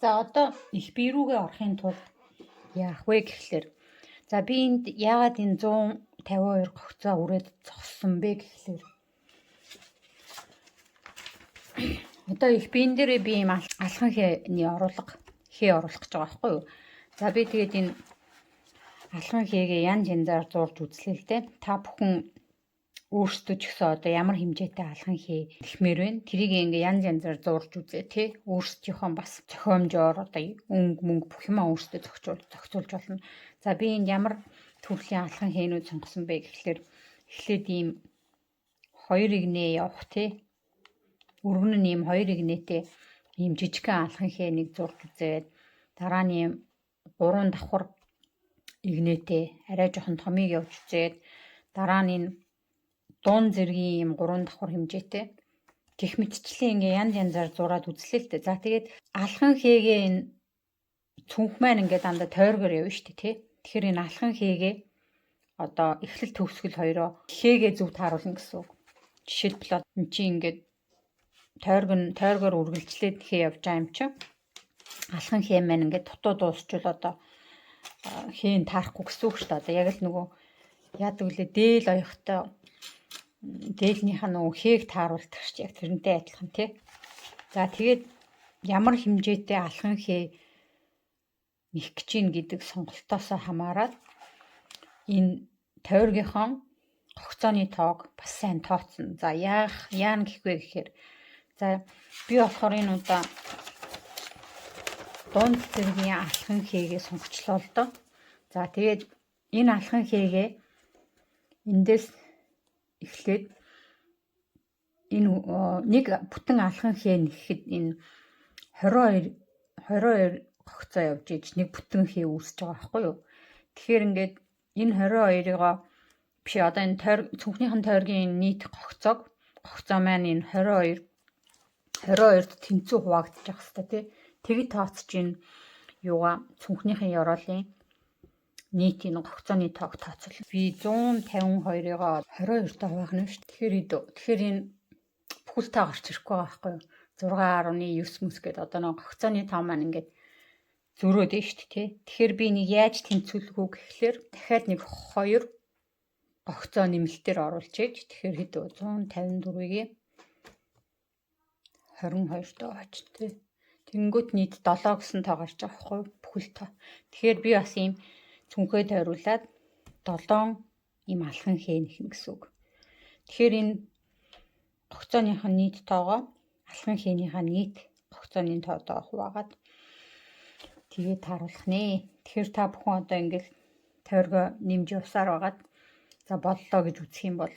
За одоо их бие рүүгээ орохын тулд яах вэ гэхлээр за би энд яагаад энэ 152 гогцоо үрээд зогссон бэ гэхлээр одоо их биен дээр би юм алхан хээний оруулах гэж байгаа байхгүй юу. За би тэгээд энэ алхан хээгээ янз янзаар зурж үзлээ л дээ. Та бүхэн өөрсдөө ч гэсэн одоо ямар хэмжээтэй алхан хээ гихмээр байна. Тэрийг ингээ янз янзаар зурж үзээ тий. Өөрсдийнхөө бас зохиомжоор одоо мөнгө бүх юмаа өөрсдөө зохицуулж болно. За би энд ямар төрлийн алхан хээнүүд сонгосон бэ гэхлээр эхлээд ийм 2 игнээ явах тий. Өргөн нь ийм 2 игнээтэй ийм жижигхэн алхан хээнийг зурж үзээд дараа нь ийм 3 давхар игнээтэй арай жоохон томыг явж үзээд дараа нь энэ дуун зэргийн ийм 3 давхар хэмжээтэй гих мэтчлэн ингээ янз янзаар зураад үзлээ л дээ. За тэгээд алхан хээгээ энэ цүнх маань ингээ дандаа тойргоор явна шүү дээ тий. Тэгэхээр энэ алхан хээгээ одоо эхлэл төгсгөл хоёроо хээгээ зөв тааруулна гэсэн үг. Жишээлбэл энэ чи ингээд тойргоор үргэлжлээд хээ явж байгаа юм чинь алхан хээ маань ингээд дутуу дуусчвал одоо хийн таарахгүй гэсэн үг шүү дээ. Одоо яг л нөгөө яадаг үлээ дээл оёхтой дээлнийхээ нөгөө хээг тааруулдаг ч яг тэрнтэй адилхан тий. За тэгээд ямар хэмжээтэй алхан хээ их гэж ийн гэдэг сонголтоосоо хамаарат энэ тойргийнхоо гогцооны тоог бас сайн тооцно. За яана гэхвэ гэхээр за би болохоор энэ удаа дунд зэргийн алхан хээгээ сонгочлоо л доо. За тэгээд энэ алхан хээгээ эндээс эхлээд энэ нэг бүтэн алхан хээ нэхэд энэ 22 гогцоо явж иж нэг бүтэн хээ үүсэж байгаа байхгүй юу. Тэгэхээр ингээд энэ 22-ыг биш одоо энэ цүнхнийхэн тойргийн нийт гогцоо маань энэ 22-д тэнцүү хуваагдчих хэвээр тий. Тэгэд тооцож энэ юугаа цүнхнийхэн ёроолын нийт энэ гогцооны тоог тооцвол би 152-ыг 22-тай хуваахна шүү дээ. Тэгэхээр энэ бүхэл тоо гарч ирэхгүй байгаа байхгүй юу. 6.9 мэс гэдэг одоо нэг гогцооны тоо маань ингээд зөрөөд нь шүү дээ тий. Тэгэхээр би нэг яаж тэнцвүүлэх үү гэхлээр дахиад нэг 2 гогцоо нэмэлтээр оруулж ээж тэгэхээр хэд вэ 154-ийг 22-т аваач тий. Тэнгүүт нийт 7 гэсэн тоо гарч байгаа байхгүй бүхэл тоо. Тэгэхээр би бас ийм цүнхээ тойруулаад 7 ийм алхан хээ нэхнэ гэсэн үг. Тэгэхээр энэ гогцооныхаа нийт тоогоо алхан хээнийхаа нийт гогцооны тоодоо хуваагаад тэгээд тааруулах нэ. Тэгэхээр та бүхэн одоо ингээл тойргоо нэмж явсаар байгаад за боллоо гэж үзэх юм бол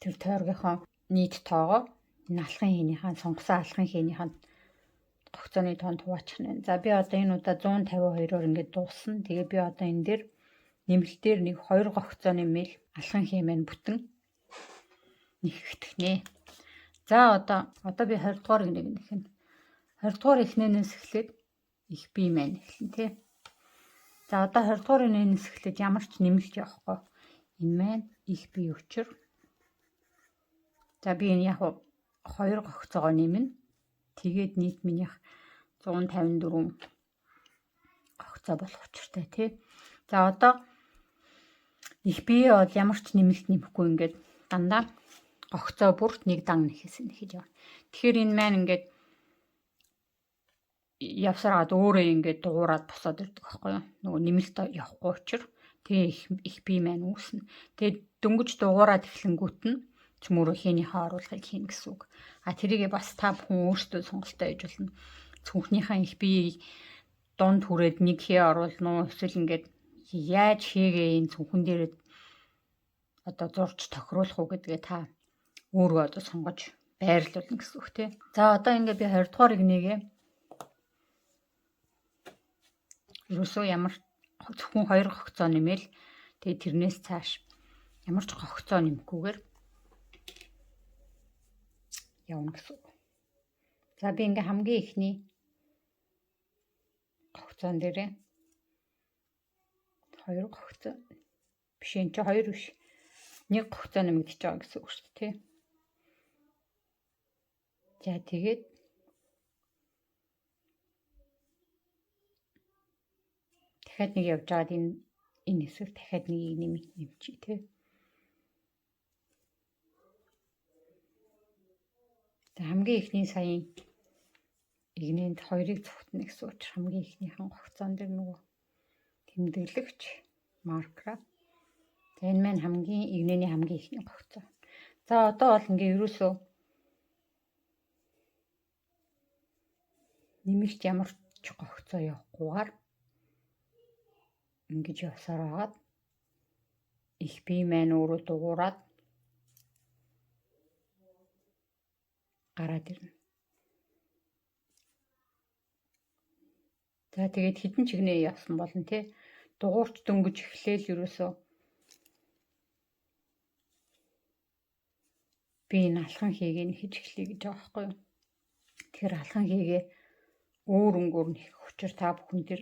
тэр тойргийнхоо нийт тоогоо энэ алхан хээнийхаа сонгосон алхан хээнийхаа гогцооны тоонд хуваачих нь. За би одоо энэ удаа 152-оор ингээд дуусна. Тэгээ би одоо энэ дээр нэмэлтээр нэг 2 гогцоо нэмэл алхан хээ маань бүтэн нэхэгдэх нэ. За одоо би 20 дугаар игнийг нэхнэ. 20 дугаар ихнээс эхлээд их бие маань эхэлнэ тий. За одоо 20 дугаар игнээс эхлээд ямар ч нэмэлт явахгүй. Энэ маань их бие өчр. За би энэ яг 2 гогцоогоо нэмнэ. Тэгээд нийт минийх 154 гогцоо болох учиртай тий. За одоо их бие бол ямар ч нэмэлт нэмэхгүй ингээд дандаа гогцоо бүрт нэг дан нэхэж явна. Тэгэхээр энэ маань ингээд явсараад өөрөө ингээд дуураад босоод ирдэг байхгүй юу. Нөгөө нэмэлт явахгүй учраас тэгээ их бие маань үүснэ. Тэгээд дөнгөж дуураад эхлэнгүүт нь чөмөрөө хээнийхээ оруулгыг хийн гэсэн үг. Тэрийгээ бас та бүхэн өөрсдөө сонголтоо хийж болно. Цүнхнийхээ их биеийг дунд хүрээд нэг хээ оруулна уу эсвэл ингээд яаж хийгээ энэ цүнхэн дээр одоо зурж тохируулах уу гэдгээ та өөрөө одоо сонгож байрлуулна гэсэн үг тий. За одоо ингээд би 20 дугаар игнэгээ ерөөсөө ямар зөвхөн 2 гогцоо нэмэл тэгээ тэрнээс цааш ямар ч гогцоо нэмэхгүйгээр явна гэсэн үг. За би ингээ хамгийн ихний гогцоон дээрээ 2 гогцоо биш энэ чи 2 биш. 1 гогцоо нэмэгдэж байгаа гэсэн үг шүү дээ тий. За тэгээд дахиад нэг явж байгаад энэ хэсэг дахиад нэг нэмчи тий. Хамгийн ихний саяын игнэнд хоёрыг цогтно гэсэн учраас хамгийн ихнийхэн гогцоон дээр нөгөө тэмдэглэгч маркера. За энэ маань хамгийн игнэний хамгийн ихний гогцоо. За одоо бол ингээ ерөөсөө нэмэлт ямар ч гогцоо явахгүйгээр ингэж явсаар хагаад их бие маань өөрөө дуурайад гараад ирнэ. За тэгээд хідэн чигнээ явсан болно тий. Дугуурч дөнгөж эхлээл ерөөсөө би энэ алхан хийгээ хийж эхлэе гэж байгаа байхгүй юу. Тэгэхээр алхан хийгээ өөр өнгөөр нь хийх учраас та бүхэн тэр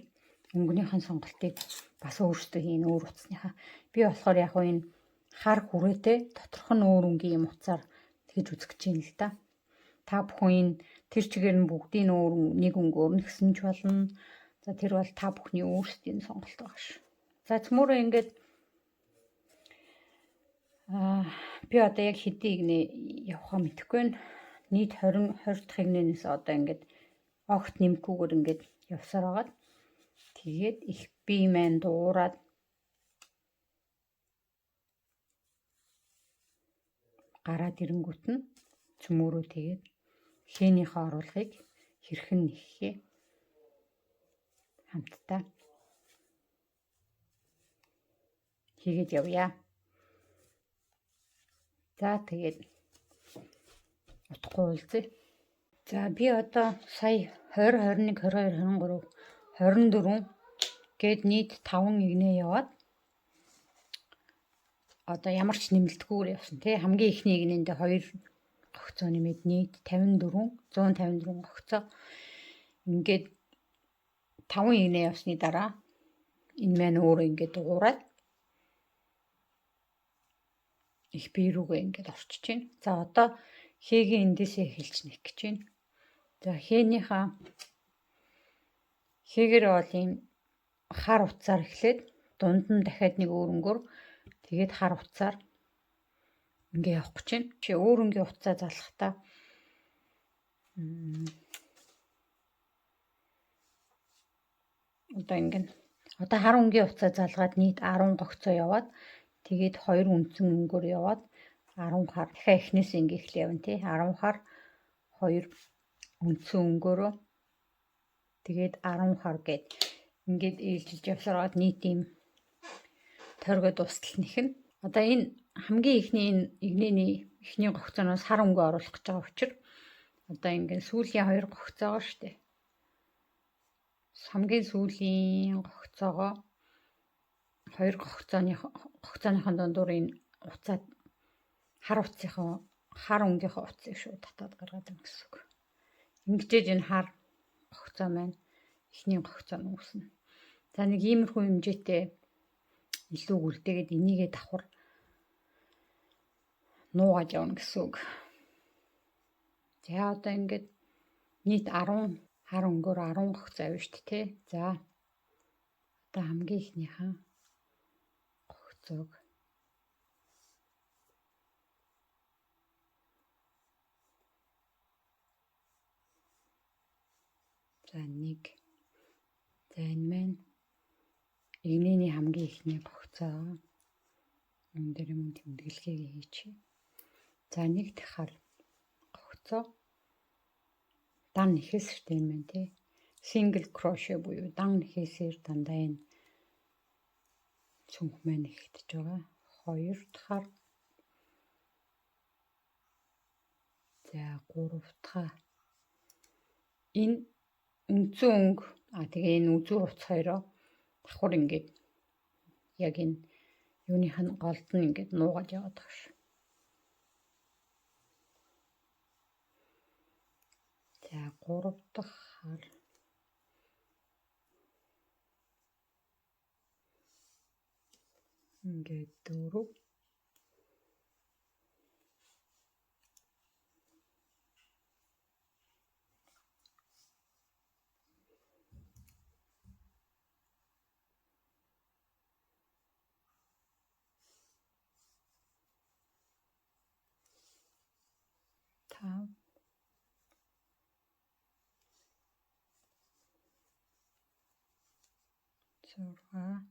өнгөнийхэн сонголтыг бас өөрсдөө хийн өөр утасныхаа. Би болохоор яг энэ хар хүрээтэй доторх нь өөр өнгийн юм утсаар тэгж үзэх гэж юм л да. Та бүхэн энэ тэр чигээр нь бүгдийн өөр нэг өнгөөр нь гэсэн ч болно. За тэр бол та бүхний өөрсдийн сонголт байгаа ш. За цөмөрөө ингээд би одоо яг хэдий игнэ явахаа мэдэхгүй байна. Нийт 20 дахь игнэнээс одоо ингээд огт нэмэхгүйгээр ингээд явсаар байгаа. Тэгээд их бие маань дуурайад гараад ирэнгүүт нь цөмөрөө тэгээд хээнийхээ оруулгыг хэрхэн нэхээ хамтдаа хийгээд явъя. За тэгээд утгагүй уулзъя. За би одоо сая 20, 21, 22, 23, 24 гээд нийт 5 игнээ яваад одоо ямар ч нэмэлтгүйгээр явсан тий. Хамгийн ихний игнэндээ 2 гогцоо нэмээд нийт 154 гогцоо. Ингээд 5 игнээ явсны дараа энэ маань өөрөө ингээд дуурайд их бие рүүгээ ингээд орчиж байна. За одоо хээгээ эндээсээ эхэлж нэх гэж байна. За хээгээр бол ийм хар утсаар эхлээд дунд нь дахиад нэг өөр өнгөөр тэгээд хар утсаар ингээ явах гэж байна. Чи өөр өнгийн утсаа залхахтаа одоо хар өнгийн утсаа залгаад нийт 10 гогцоо яваад тэгээд 2 үндсэн өнгөөр яваад 10 хар дахиад эхнээс ингээ эхлэе явна тий. 10 хар 2 үндсэн өнгөөрөө тэгээд 10 хар гээд ингээд ээлжилж явсараад нийт юм тойргоо дуустал нэхнэ. Одоо энэ хамгийн ихний энэ игнэний ихний гогцооноос хар өнгө оруулах гэж байгаа учраас одоо ингээд сүүлийн 2 гогцоогоо штэ. Хамгийн сүүлийн гогцоогоо 2 гогцооныхон дундуур энэ уцаад хар өнгийнхөө уцыг шууд татаад гаргаад ирнэ гэсэн үг. Ингэжээж энэ хар гогцоо маань ихний гогцоо нь үүснэ. За нэг иймэрхүү хэмжээтэй илүү үлдээгээд энийгээ давхар нуугаад явна гэсэн үг. За одоо ингээд нийт 10 хар өнгөөр 10 гогцоо авна шүү дээ тий. За одоо хамгийн ихнийхэн гогцоог за нэг. За энэ маань игнэний хамгийн ихний гогцоо. Энэ дээр юм тэмдэглэгээ хийчихье. За нэг дахь гогцоо дан нэхээс штэ энэ маань тий. Single crochet буюу дан нэхээсээр дандаа энэ цүнх маань нэгтэж байгаа. 2 дахь. За 3 дахь. Энэ үндсэн өнгө тэгээ энэ үзүүр утас хоёроо давхар ингээд яг энэ юуных нь голд нь ингээд нуугаад яваад байгаа ш. За 3 дахь хар ингээд 4. 5 6 7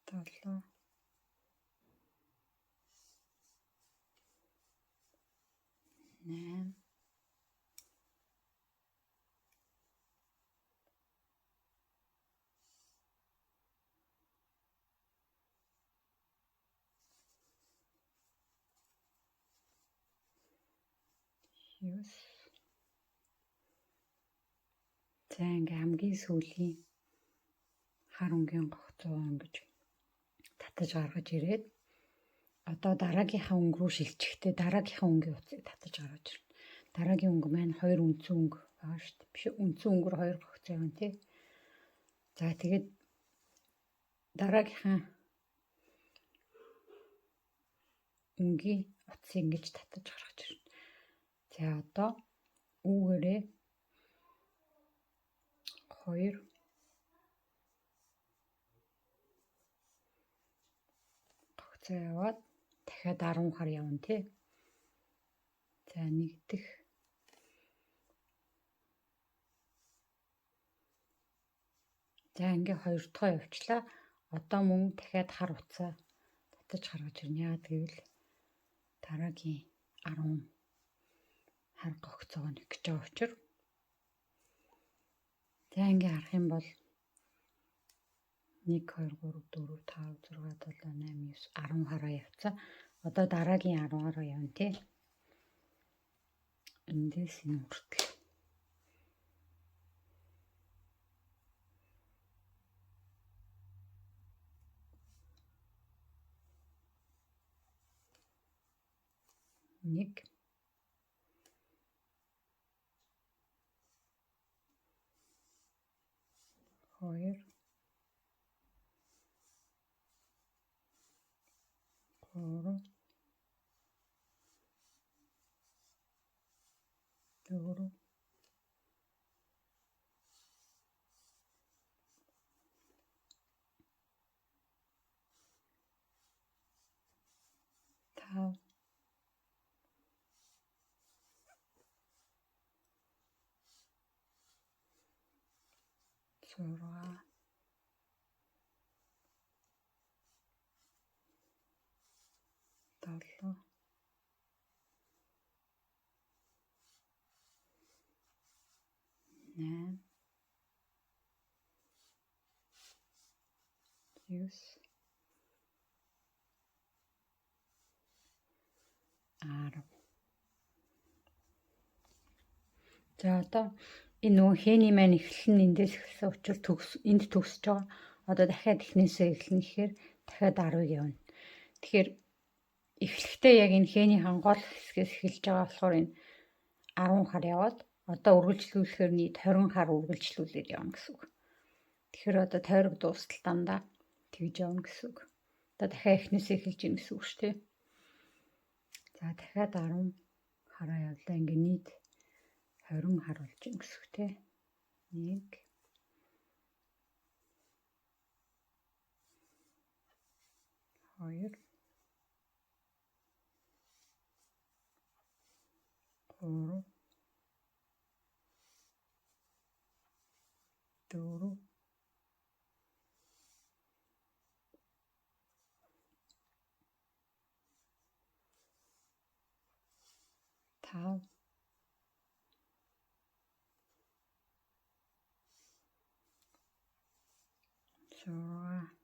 8 9. За ингээ хамгийн сүүлийн хар өнгийн гогцоо ингэж татаж гаргаж ирээд одоо дараагийнхаа өнгө рүү шилжихдээ дараагийнхаа өнгийн утсыг татаж гаргаж ирнэ. Дараагийн өнгө маань 2 үндсэн өнгө байгаа шүү дээ. Биш үндсэн өнгөөр 2 гогцоо юм тий. За тэгээд дараагийнхаа өнгийн утсыг ингэж татаж гаргаж ирнэ. За одоо үүгээрээ 2 гогцоо яваад дахиад 10 хар явна тий. За нэгдэх за ингээ 2 дахь явчлаа. Одоо мөн дахиад хар утсаа татаж гаргаж ирнэ. Яагаад гэвэл дараагийн 10 хар гогцоо нэг гэж байгаа учраас. За ингээ харах юм бол 1 2 3 4 5 6 7 8 9 10 хараа явцсан. Одоо дараагийн 10 хараа явна тий. Эндээс энэ хүртэл. Нэг 2 3 4 5 6 7 8 9 10. За одоо энэ нөгөө хээний маань эхлэл нь эндээс эхэлсэн учраас энд төгсөж байгаа. Одоо дахиад эхнээсээ эхэлнэ гэхээр дахиад 10-ыг явна. Тэгэхээр эхлэхдээ яг энэ хээнийхэн гол хэсгээс эхэлж байгаа болохоор энэ 10 хар яваад одоо үргэлжлүүлэхээр нийт 20 хар үргэлжлүүлээд явна гэсэн үг. Тэгэхээр одоо тойрог дуустал дандаа тэгж явна гэсэн үг. Одоо дахиад эхнээсээ эхэлж ийн гэсэн үг шүү дээ. За дахиад 10 хараа явлаа. Ингээ нийт 20 хар болж ийн гэсэн үг тий. 1 2 3 4 5 6 7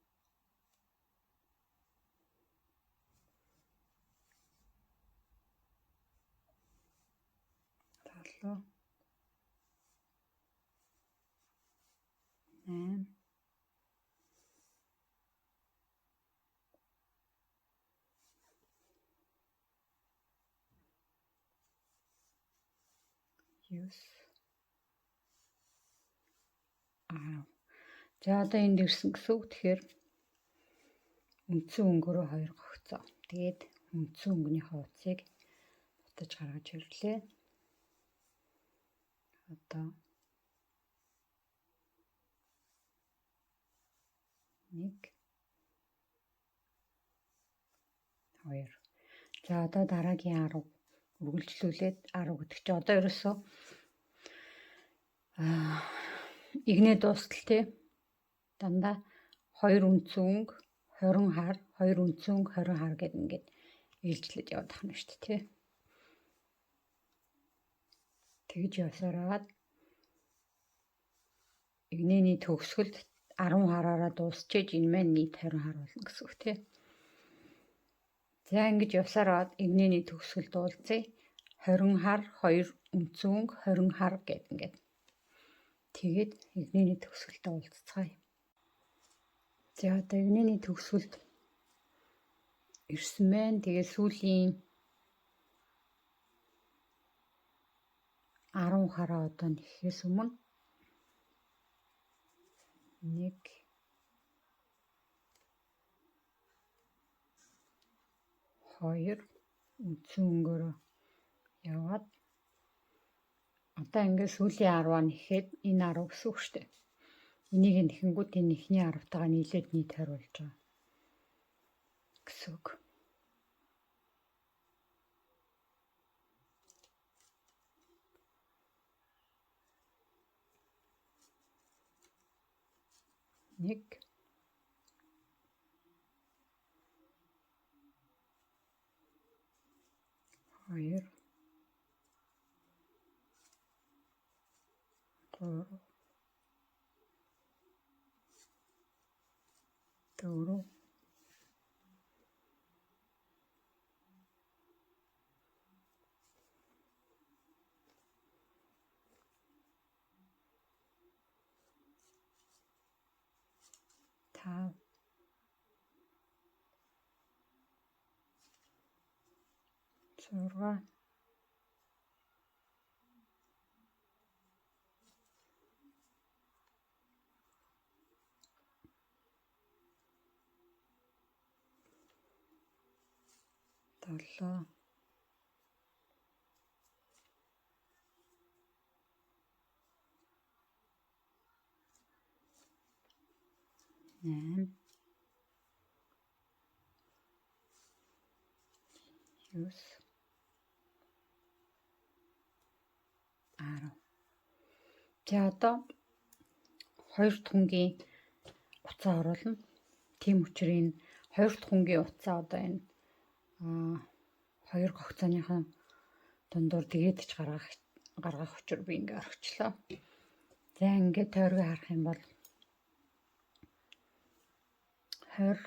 8 9 10. За одоо энд ирсэн гэсэн үг. Тэгэхээр үндсэн өнгөөрөө 2 гогцоо. Тэгээд үндсэн өнгөнийхөө утсыг татаж гаргаж ирлээ. Одоо 1 2. За одоо дараагийн 10 үргэлжлүүлээд 10 гэдэг чи одоо ерөөсөө игнээ дуустал тий. Дандаа 2 үндсэн өнгө 20 хар 2 үндсэн өнгө 20 хар гэдэг ингээд ээлжлээд яваад тахна шүү дээ тий. Тэгж явсараад игнэний төгсгөлд 10 хараараа дуусчээж энэ маань нийт 20 хар болно гэсэн үг тий. За ингэж явсараад игнэний төгсгөлд уулзъя. 20 хар 2 үндсэн өнгө 20 хар гэдэг ингээд. Тэгээд игнэний төгсгөлд уулзцгаая. За одоо игнэний төгсгөлд ирсэн байна. Тэгээд сүүлийн 10 хараа одоо нэхээс өмнө 1 2 үндсэн өнгөөрөө яваад одоо ингээд сүүлийн 10-аа нэхэд энэ 10 гэсэн үг шүү дээ. Энийг нэхэнгүүт энэ ихний 10-тайгаа нийлээд нийт 20 болж байгаа гэсэн үг. Нэг 2 3 4 5 6 7 8 9 10. За одоо 2 дахь хүнгийн утсаа оруулна. Тийм учраас энэ 2 дахь хүнгийн утсаа одоо энэ 2 гогцооныхон дундуур тэгээд ч гаргах учир би ингээ орхичлоо. За ингээ тойрог харах юм бол 20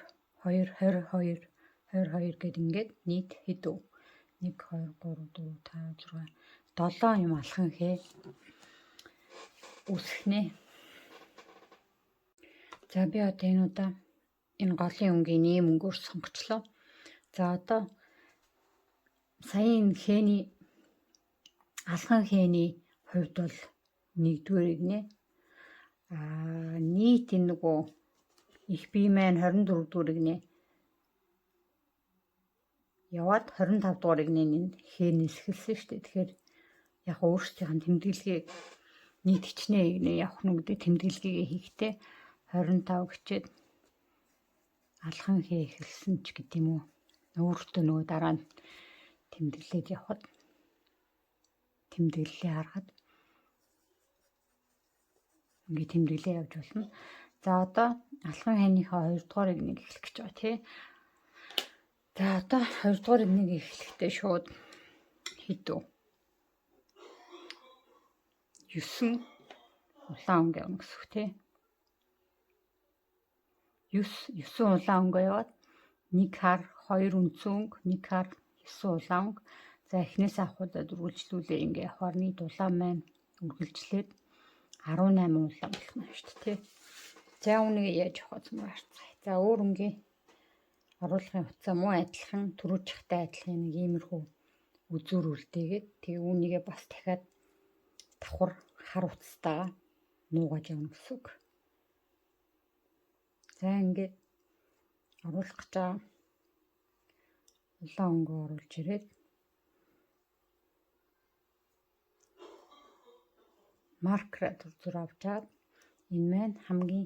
2 22 22 гэд ингээд нийт хэд вэ? 1 2 3 4 5 6 7 юм алхан хээ үсгэнэ. За би одоо энэ удаа энэ голын өнгийн ийм өнгөөр сонгочлоо. За одоо саяын хээний алхан хээний хувьд бол 1-р игнэ. Нийт энэ нөгөө их бие маань 24-р игнэ. Яваад 25-р игнэний хээнээс эхэлсэн шүү дээ. Тэгэхээр яг өөрсдийнх нь тэмдэглэгийг нийт хичнээн игнэ явах нь гэдэг тэмдэглэгээ хийхдээ 25 гिचээд алхан хээ эхэлсэн ч гэдэм үү. Өөртөө нөгөө дараа нь тэмдэглээд явхад тэмдэглэлээ харахад ингээ тэмдэглээ явж болно. За одоо алхан хээнийхээ 2-р игнийг эхлэх гэж байгаа тий. За одоо 2-р игнийг эхлэхдээ шууд хэд вэ? 9 улаан өнгө явна гэсэн үг тий. 9 улаан өнгө яваад 1 хар 2 үндсэн өнгө 1 хар 9 улаан өнгө. За эхнээс авахудад үргэлжлүүлээ ингээ явахаар нийт улаан маань үргэлжлээд 18 улаан болно шүү дээ тий. За үүнийг яаж явах вэ харцгаая. За өөр өнгийн оруулахын утсаа муу адилхан түрүүчхтэй адилхан нэг иймэрхүү үзүүр үлдээгээд тэгээ үүнийгээ бас дахиад давхар хар утастайгаа нуугаж явна гэсэн үг. За ингээд оруулах гэж байгаа улаан өнгөө оруулж ирээд маркераа зур авчаад энэ маань хамгийн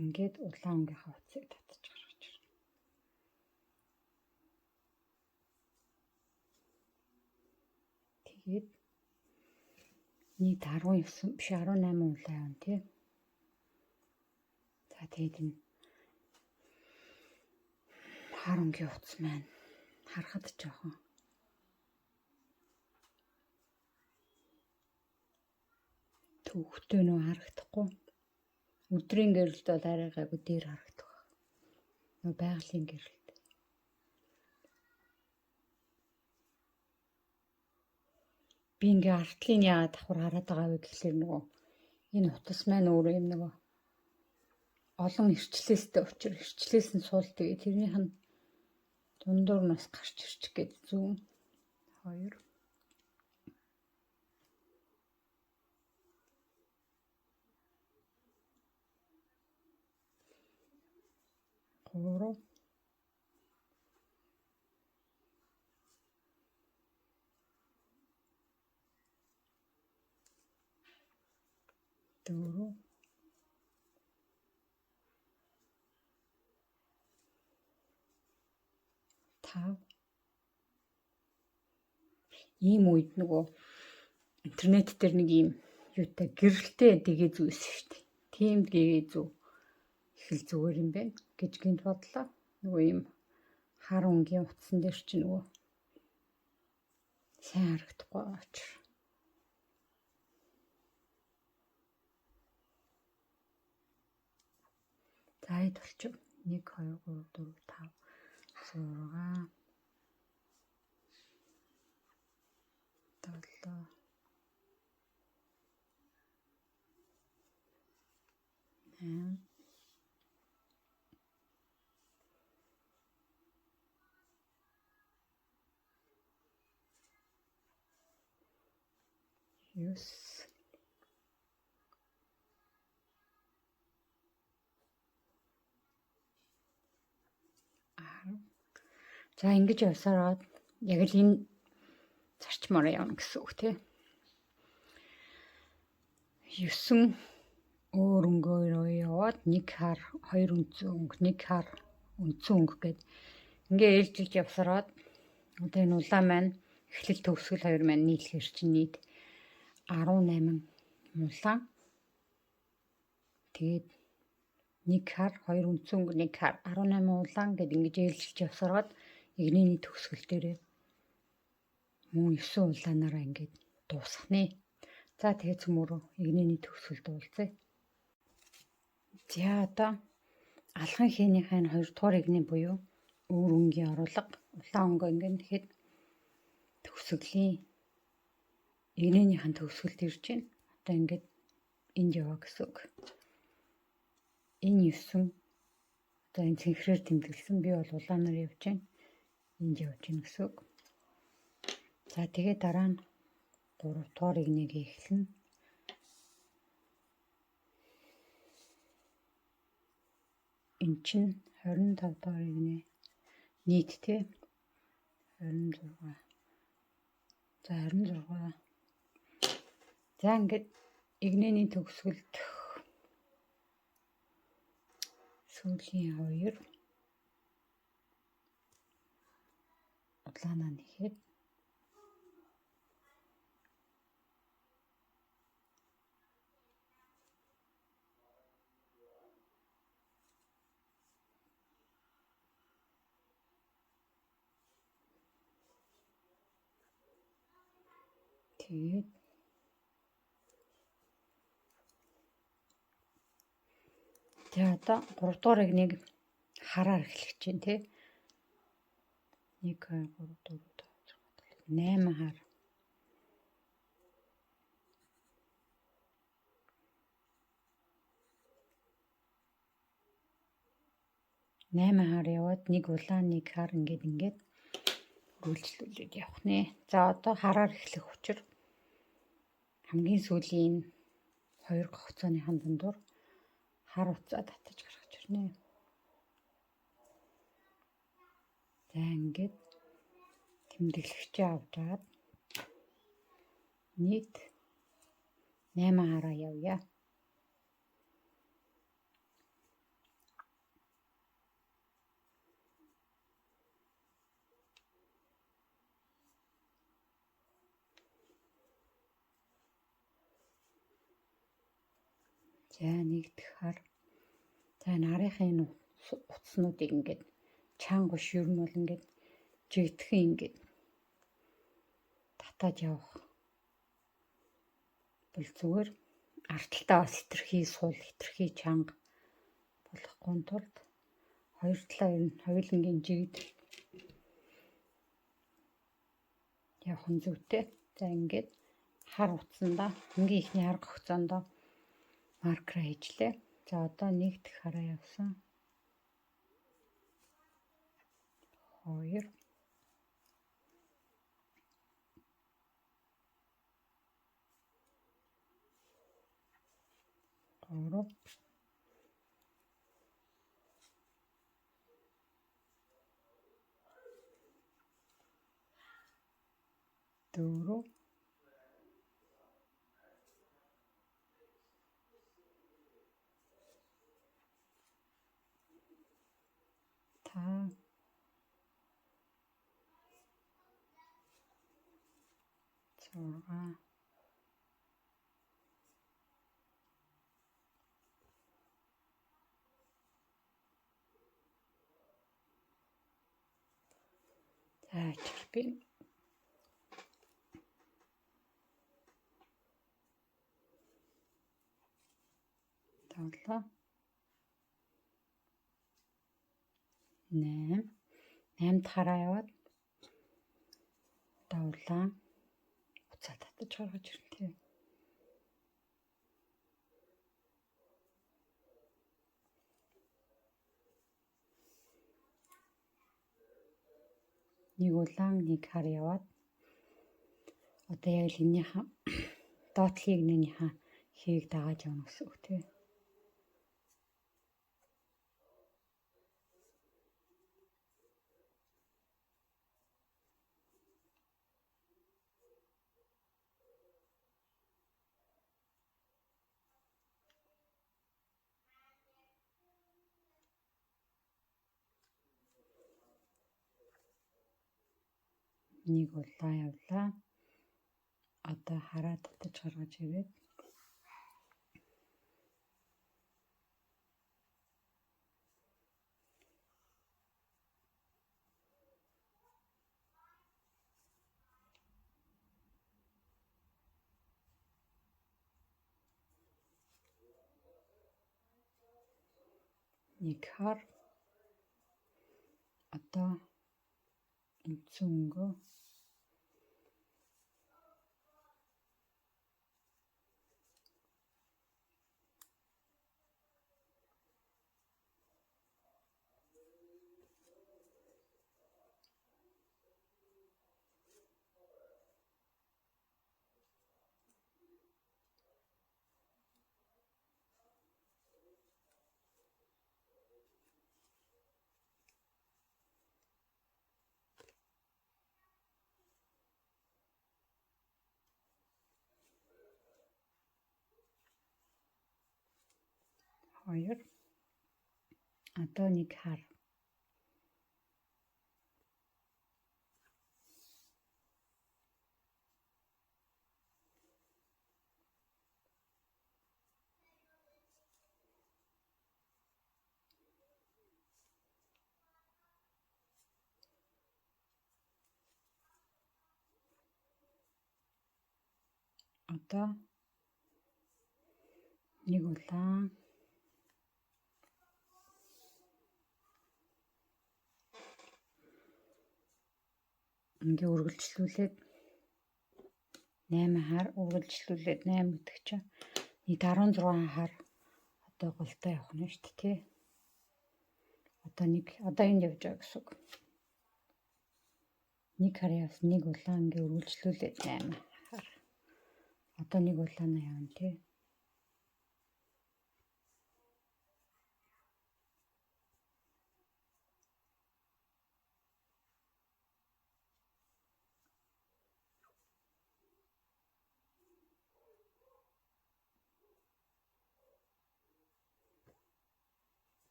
Ингээд улаан өнгийнхаа утсыг татаж гаргаж ирнэ. Тэгээд нийт 19 биш 18 улаан явна тий. За тэгээд энэ хар өнгийн утас маань харахад жоохон төвхтэй нөө харагдахгүй. Өдрийн гэрэлд бол арай гайгүй дээр харагдах. Нөө байгалийн гэрэлд. Би ингээ артлын яагаад давхар хараад байгаа вэ гэхлээр нөгөө энэ утас маань өөрөө юм нөгөө олон ирчлээстэй учир ирчлээс нь суул тэгээ тэрнийх нь дундуур нь бас гарч ирчих гээд зүүн 2 3 4 5 ийм үед нөгөө интернет дээр нэг ийм юутай гэрэлтэй дэгээ зүүсэн шүү дээ. Тийм дэгээ зүү их л зүгээр юм байна гэж гинт бодлоо. Нөгөө ийм хар өнгийн утсан дээр чи нөгөө сайн харагдахгүй очир. Зайд болчих. 1 2 3 4 5 6 7 8 9 За ингэж явсараад яг л энэ зарчмаараа явна гэсэн үг тий. 9 өөр өнгөөрөө яваад 1 хар 2 үндсэн өнгө 1 хар үндсэн өнгө гэд ингээ ээлжилж явсараад одоо энэ улаан маань эхлэл төгсгөл хоёр маань нийлэхэр чинь нийт 18 улаан. Тэгээд 1 хар 2 үндсэн өнгө 1 хар 18 улаан гэд ингэж ээлжилж явсараад игнэний төгсгөл дээрээ мөн 9 улаанаараа ингэж дуусгах нэ. За тэгээд цөмөрөө игнэний төгсгөл дуулцъя. За одоо алхан хээнийхээ 2 дугаар игний буюу өөр өнгийн оруулга улаан өнгө ингээд тэгэхэд төгсгөлийн игнэнийхэн төгсгөлд ирж байна. Одоо ингээд энд яваа гэсэн үг. Энэ 9 одоо энэ цэнхрээр тэмдэглэсэн би бол улаанаар явж байна. Энд явж байна гэсэн үг. За тэгээд дараа нь 3 дугаар игнийг эхэлнэ. Энд чинь 25 дугаар игний нийт тий 26. За 26. За ингээд игнэний төгсгөлд сүүлийн 2 улаанаа нэхэд тэгээд за одоо 3 дугаар игнийг хараар эхлэх чинь тий 1 2 3 4 5 6 7 8 хар 8 хар яваад 1 улаан 1 хар ингээд үйлчлүүлээд явах нэ. За одоо хараар эхлэх учир хамгийн сүүлийн 2 гогцооныхан дундуур хар уцаа татаж гаргаж ирнэ. За ингээд тэмдэглэгчээ аваад нийт 8 хараа явъя. За нэгдэх хар. За нарийнхын энэ утаснуудыг ингээд чанга биш, ер нь бол ингээд жигдэхэн ингээд татаад явах бол зүгээр арталтаа бас хитрхи суул, хитрхи чанга болохгүй тулд хоёр талаа ер нь хоёулангийн жигд явах нь зүйтэй. За ингээд хар утсандаа хамгийн ихний арга хөгцөөндөө маркер хийжлээ. За одоо нэгдэх хараа явсан. 2 3 4 5 6 За чирпийн 7 8 8 хараа яваад давлаа буцаа татаж гаргаж ирнэ. Нэг улаан нэг хар яваад одоо яг л энийхээ доотлыг нэнийхээ хийг дагаад явна гэсэн үг тийм. Нэг улаан явлаа. Одоо хараа татаж гаргаж ирээд нэг хар одоо үцөнгөө хоёр одоо нэг хар одоо нэг улаан ингээ үргэлжлүүлээд 8 хар үргэлжлүүлээд 8 гэдэг чинь нийт 16 хар одоо голтой явах нь шүү дээ тий. Одоо энд явж байгаа гэсэн үг. Нэг хар явсан, нэг улаан ингээ үргэлжлүүлээд 8 хар. Одоо нэг улаанаа явна тий.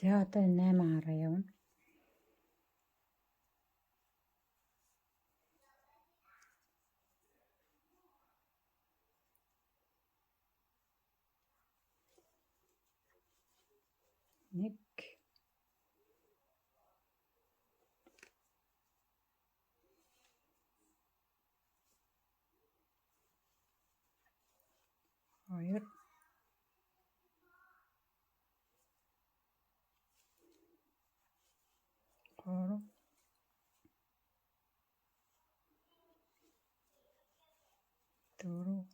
За одоо 8 хараа явна. Нэг 2 3 4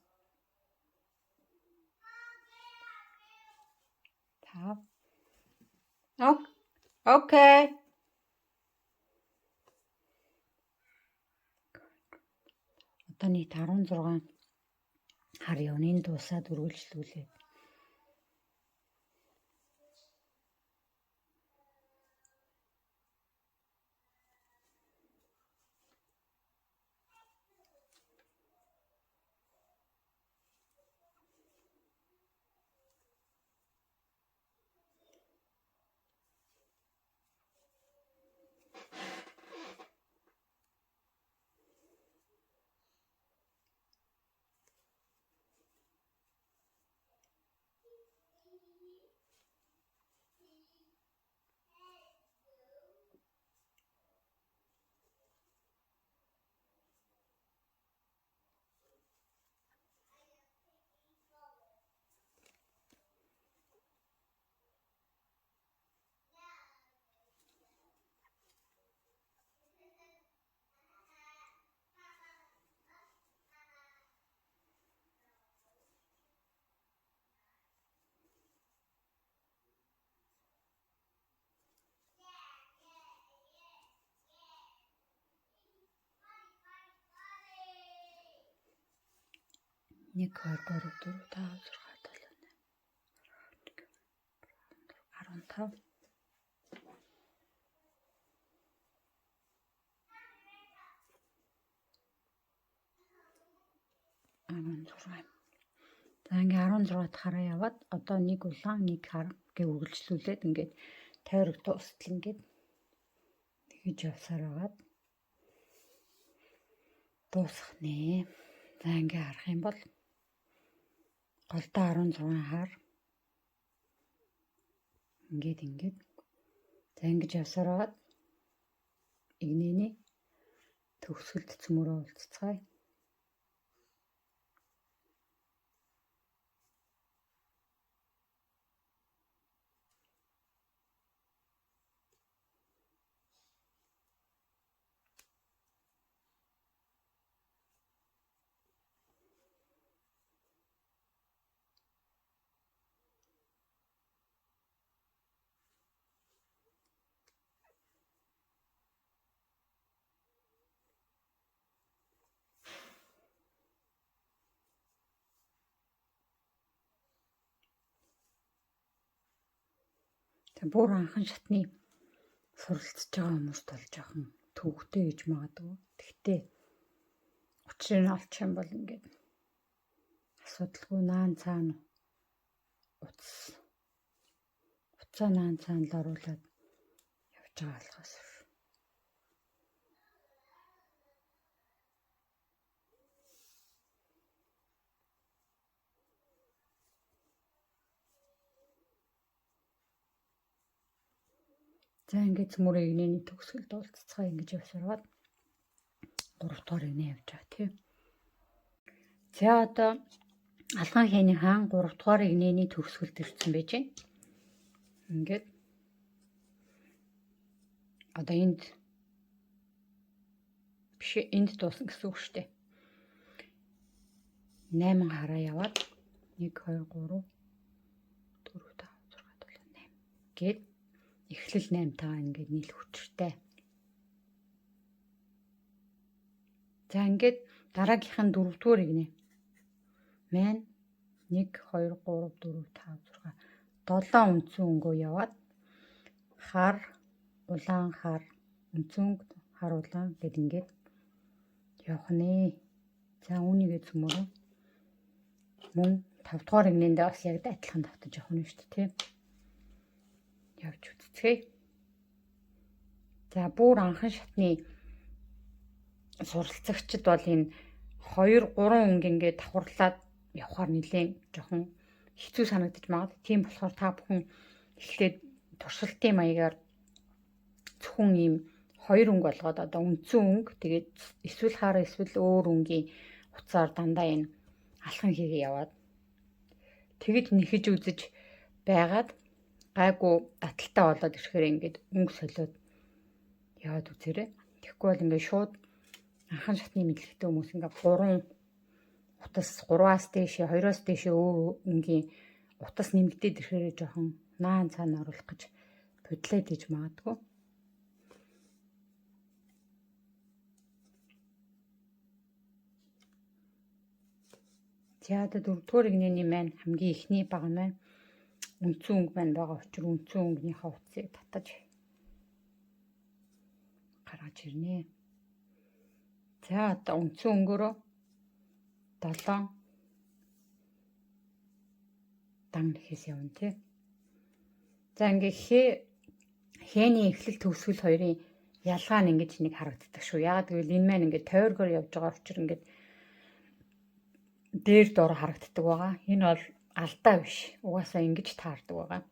5 Окей. Одоо нийт 16 хар явнын дуусаад үргэлжлүүлээ. Нэг 2 3 4 5 6 7 8 15 16. За ингээ 16 дахь хараа яваад одоо нэг улаан нэг хар гээ үргэлжлүүлээд ингээд тойрог дуустал ингээд тэгж явсаар байгаад дуусах нэ. За ингээ харах юм бол голдоо 16 хар ингээд за ингэж явсаар байгаад игнэний төгсгөлд цөмөрөө уулзцгаая. Тэг бүр анхан шатны суралцж байгаа хүмүүст бол жоохон төвхтэй гэж магадгүй. Тэгтээ учрыг нь олчих юм бол ингээд асуудалгүй наан цаана уцаа наан цаана л оруулаад явж байгаа болохоос. За ингээд цөмөрөө игнэний төгсгөлд уулзцгаая ингэж явсараад 3 дахь игнэ явж байгаа тийм. За одоо алган хийний хаан 3 дахь игнэний төгсгөлд ирсэн байж байна. Ингээд одоо энд дуусна гэсэн үг шүү дээ. 8 хараа яваад 1 2 3 4 5 6 7 8 гээд эхлэл 8 таа ингээд нийлэх хүчтэй. За ингээд дараагийнх нь 4 дугаар игнэ. Мэн 1 2 3 4 5 6 7 үндсэн өнгөө яваад хар улаан хар үндсэн хар улаан гэд ингээд явах нэ. За үүнийгээ цөмөрөө мөн 5 дугаар игнэндээ бас яг адилхан давтаж явах нь шүү дээ тийм. явж үзцгээе. За бүр анхан шатны суралцагчид бол энэ 2-3 өнгө ингээд давхарлаад явахаар нэлээд жоохон хэцүү санагдаж магад. Тийм болохоор та бүхэн эхлээд туршилтын маягаар зөвхөн ийм 2 өнгө болгоод одоо үндсэн өнгө тэгээд эсвэл хараа эсвэл өөр өнгийн утсаар дандаа энэ алхан хийгээ яваад тэгэд нэхэж үзэж байгаад гайгүй аталтай болоод ирэхээр ингээд өнгө солиод яваад үзээрэй. Тэгэхгүй бол ингээд шууд анхан шатны мэдлэгтэй хүмүүс ингээд 3 утас 3-аас дээшээ 2-оос дээшээ өөр өнгийн утас нэмэгдээд ирэхээр жоохон наан цаана оруулах гэж бодлоо дэж магадгүй. За одоо 4-р игнэний маань хамгийн ихний баг маань үндсэн өнгө маань байгаа учраас үндсэн өнгөнийхөө утсыг татаж гаргаж ирнэ. За одоо үндсэн өнгөөрөө 7 дан нэхээс явна тий. За ингээ хээний эхлэл төгсгөл хоёрын ялгаа нь ингэж нэг харагддаг шүү. Яагаад гэвэл энэ маань ингээ тойргоор явж байгаа учраас ингээ дээр дор харагддаг байгаа. Энэ бол алдаа биш. Угаасаа ингэж таардаг байгаа.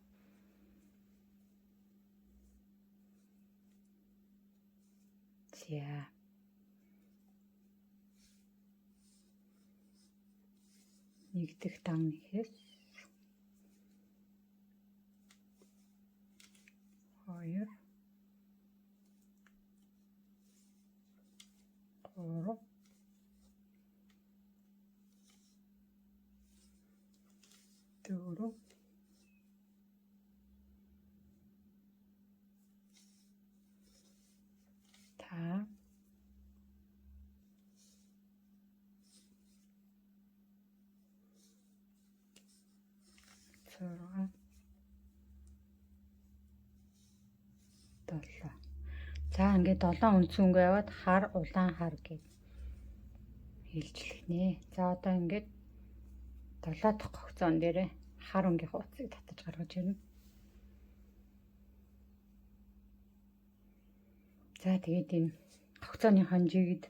За. Нэгдэх дан нэхээс 2 3 4 5 6 7. За ингээд 7 үндсэн өнгө яваад хар улаан хар гэж хэлжлэхнэ. За одоо ингээд 7 дахь хогцоон дээр хар өнгөний утсыг татаж гаргаж ирнэ. За тэгээд энэ хогцооны хонжигд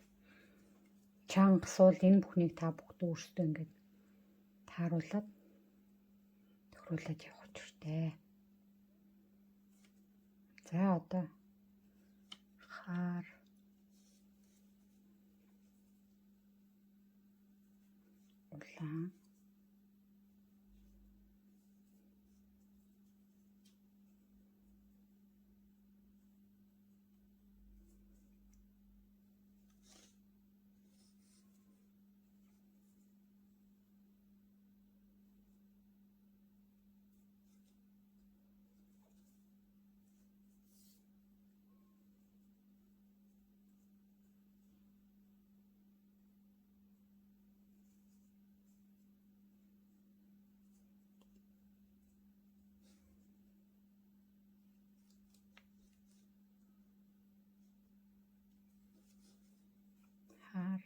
чанга суул энэ бүхнийг та бүгд өөрсдөө ингээд тааруулаад тохируулаад явах хэрэгтэй. За одоо хар улаан хар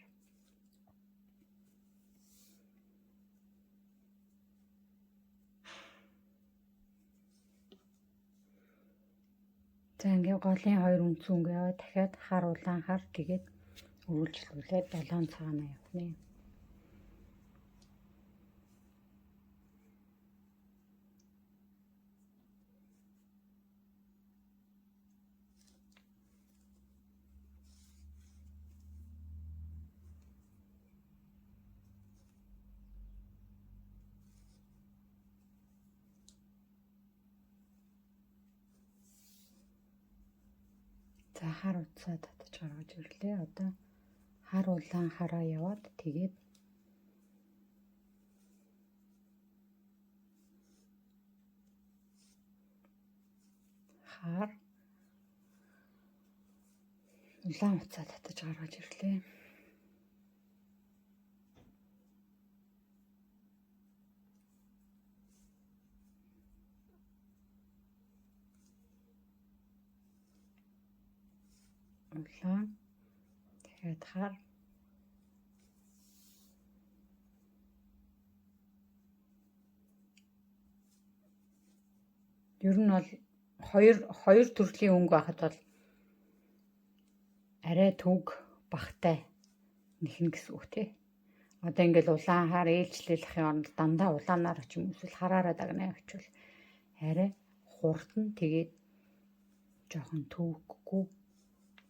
за ингээд голын 2 үндсэн өнгө яваад дахиад хар улаан хар тэгээд үргэлжлүүлээд 7 цагаана явна. За хар утсаа татаж гаргаж ирлээ. Одоо хар улаан хараа яваад тэгээд хар улаан утсаа татаж гаргаж ирлээ. Улаан тэгээд хар ер нь бол хоёр төрлийн өнгө байхад бол арай төг багтай нэхнэ гэсэн үг тий. Одоо ингээл улаан хар ээлжлүүлэхийн оронд дандаа улаанаар ч юм эсвэл хараараа дагнаа очвол арай хурдан тэгээд жоохон төвөггүй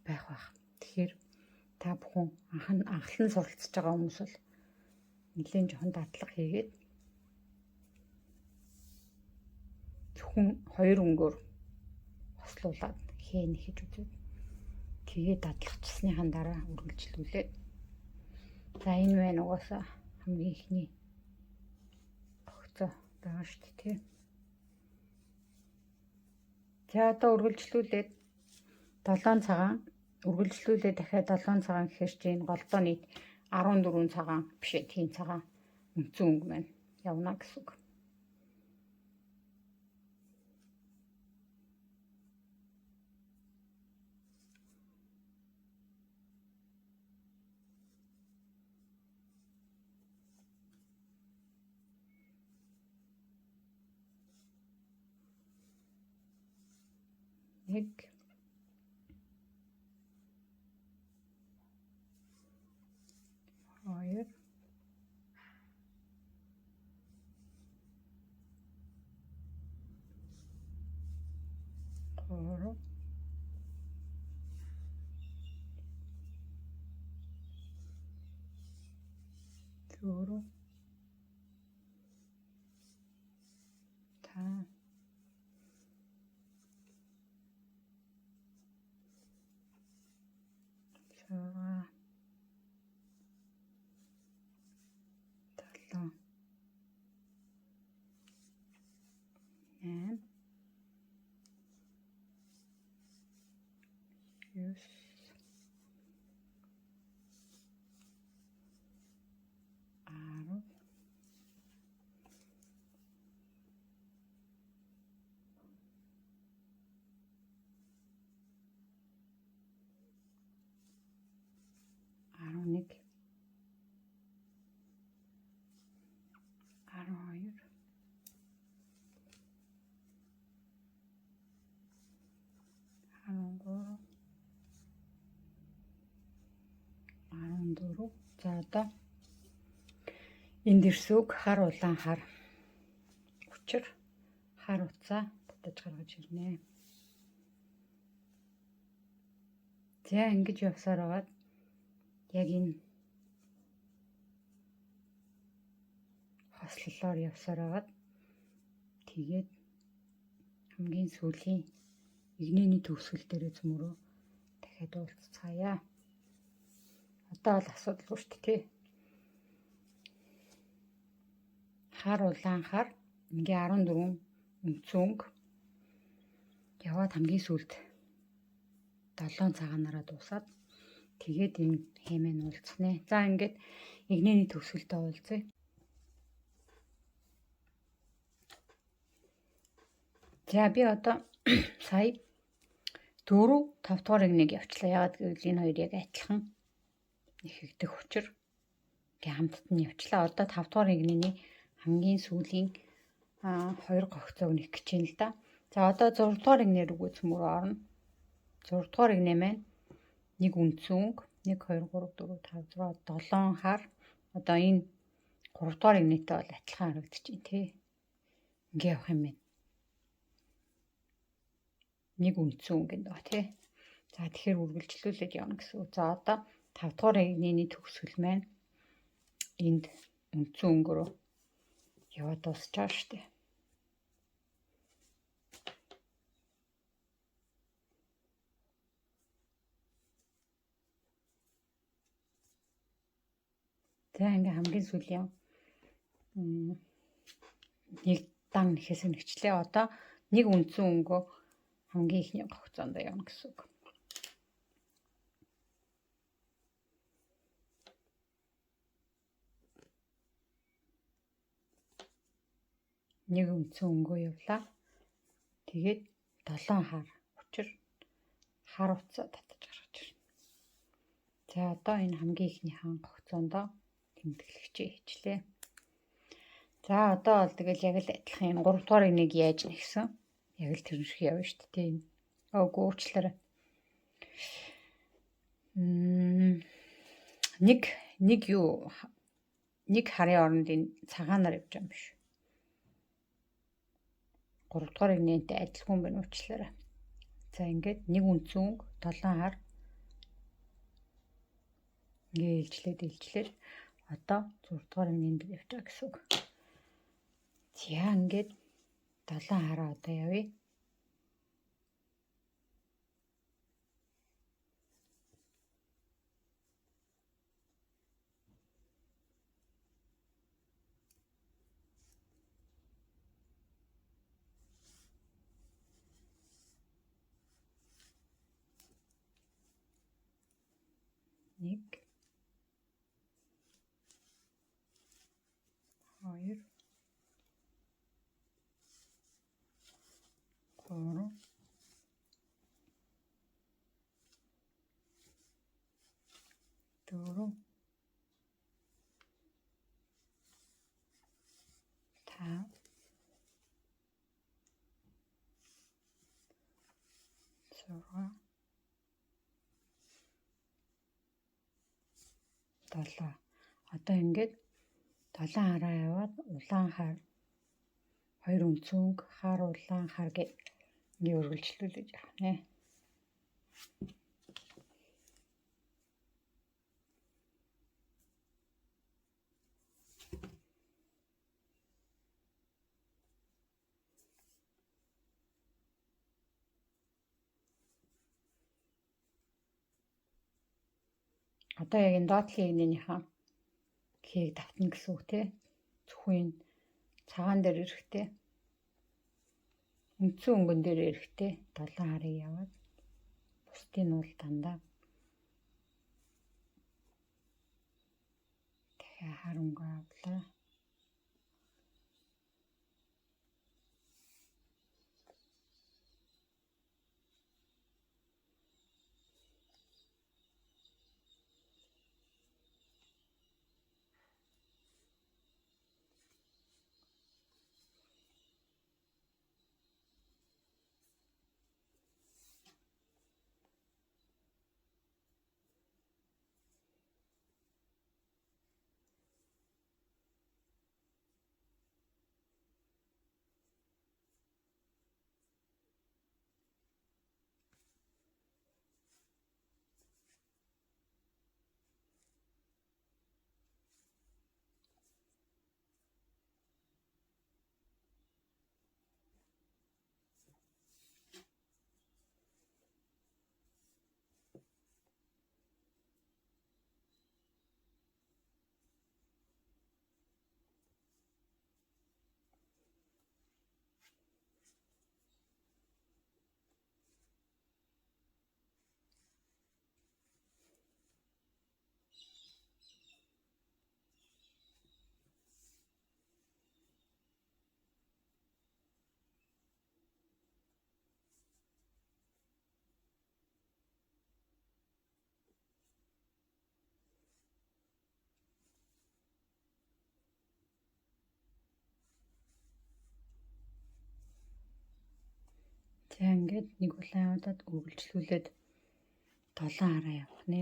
байх байх. Тэгэхээр та бүхэн анхлан суралцж байгаа хүмүүс бол нэлээд жоохон дадлага хийгээд зөвхөн хоёр өнгөөр хослуулад хийн хийж үзээд тэгээд дадлагчсныхан дараа үргэлжлүүлээд за энэ байна угаасаа хамгийн ихний огцоо байгаа шүү дээ тий. За одоо үргэлжлүүлээд 7 цагаан үргэлжлүүлээд дахиад 7 цагаан гэхэр чинь голдоо нийт 14 цагаан биш ээ тийм цагаан үндсэн өнгө маань явна гэсэн үг. Нэг 2 3 4 5 6 7 8 9 10 11 12 13 14 за одоо энд ирсүг хар улаан хар учир хар уцаа татаж гаргаж ирнэ. За ингэж явсаар байгаад яг энэ хослолоор явсаар байгаад тэгээд хамгийн сүүлийн игнэний төгсгөл дээрээ цөмөрөө дахиад уулзцаая. Одоо бол асуудалгүй шүү дээ тий. Хар улаан хар ингээ 14 үндсэн өнгө яваад хамгийн сүүлд 7 цагаанаараа дуусаад тэгээд энэ хэмээн уулзах нэ. За ингээд игнэний төгсгөлдөө уулзъя. За би одоо сая 4 5 дугаар игнийг явууллаа. Ягаад гэвэл энэ хоёр яг адилхан нэхэгдэх учир ингээ хамтд нь явууллаа. Одоо 5 дугаар игний хамгийн сүүлийн 2 гогцоог нэх гэж байна л да. За одоо 6 дугаар игнэр үгүй цөмөр орно. 6 дугаар игнэ маань нэг үндсэн өнгө 1 2 3 4 5 6 7 хар одоо энэ 3 дугаар игнэтэй бол адилхан харагдаж байна тий. Ингээ явах юм байна. Нэг үндсэн өнгө энэ тий. За тэгэхээр үргэлжлүүлээд явна гэсэн үг. За одоо 5 дугаар игний төгсгөл маань энд үндсэн өнгөөр яваад дуусч байгаа шүү дээ. За ингээ хамгийн сүүлийн нэг дан нэхээс нэгчлээ. Одоо нэг үндсэн өнгөө хамгийн ихний гогцоонд явна гэсэн үг. Нэг үндсэн өнгөө явлаа. Тэгээд 7 хар учир хар уцаа татаж гаргаж ирнэ. За одоо энэ хамгийн ихнийхэн гогцоондоо тэмдэглэгчээ хийчлээ. За одоо бол тэгэл яг л адилхан энэ 3 дугаар игнийг яаж нэгсэн? Яг л тэр шиг явна шүү дээ. Ooгүй уучлаарай. Нэг харын оронд энэ цагаанаар явж байгаа юм биш. 3 дугаар игнэнтэй адилгүй юм байна уучлаарай. За ингээд нэг үнцэн 7 хар ингээд илжлээд одоо 6 дугаар игнэнд явж байгаа гэсэн үг. За ингээд 7 хараа одоо явъя. Нэг 2 3 4 5 6 7. Одоо ингээд 7 хараа яваад улаан хар 2 үнцэнг хар улаан хар гэж ингээ үргэлжлүүлж явах нэ. Одоо яг энэ доотлын игнэнийхаа хийг давтна гэсэн үг тий. Зөвхөн цагаан дээр эрэхтэй. Үндсэн өнгөн дээр эрэхтэй 7 харыг яваад бусдын нь бол дандаа дахиад хар өнгө авлаа. За ингээд нэг улаан удаад үргэлжлүүлээд 7 хараа явах нэ.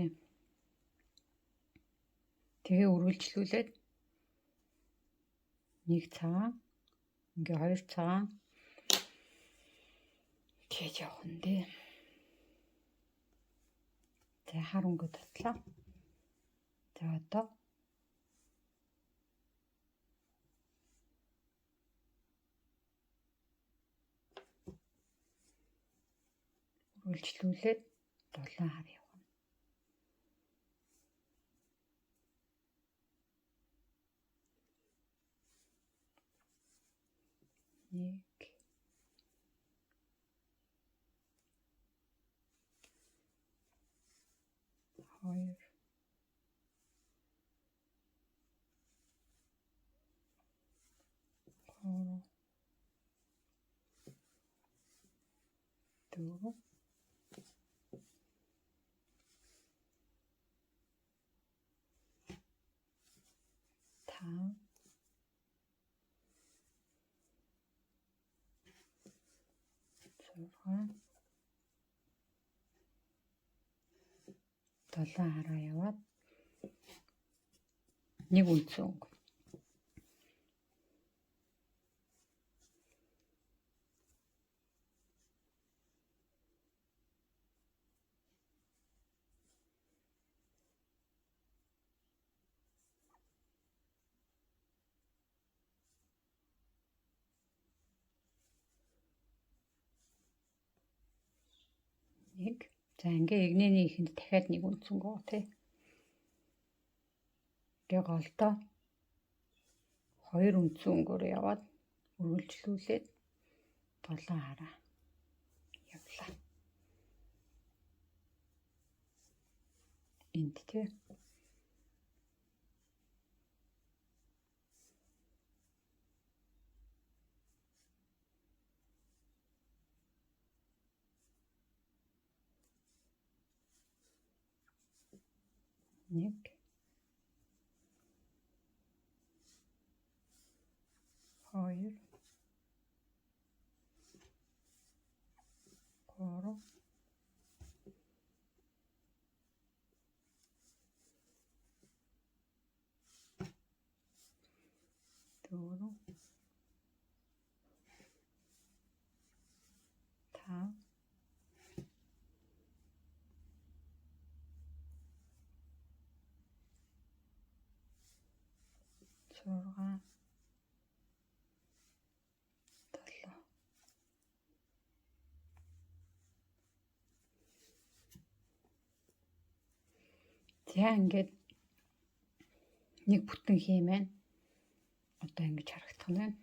Тэгээ үргэлжлүүлээд нэг цагаан ингээ 2 цагаан тэгж явах нь дээ. За хар өнгө татлаа. За одоо үргэлжлүүлээд 7 хар явах. Нэг 2 3 4 5 6 7 хараа яваад 1 үндсэн өнгө. За ингээ игнэний ихэнд дахиад 1 үндсэн гоо тий. Тэгээ голдоо 2 үндсэн өнгөөр яваад үргэлжлүүлээд 7 хараа явлаа. Энд тий. Нэг 2 3 4 5 6 7. За ингээд нэг бүтэн хиймээр одоо ингэж харагдах нь байна.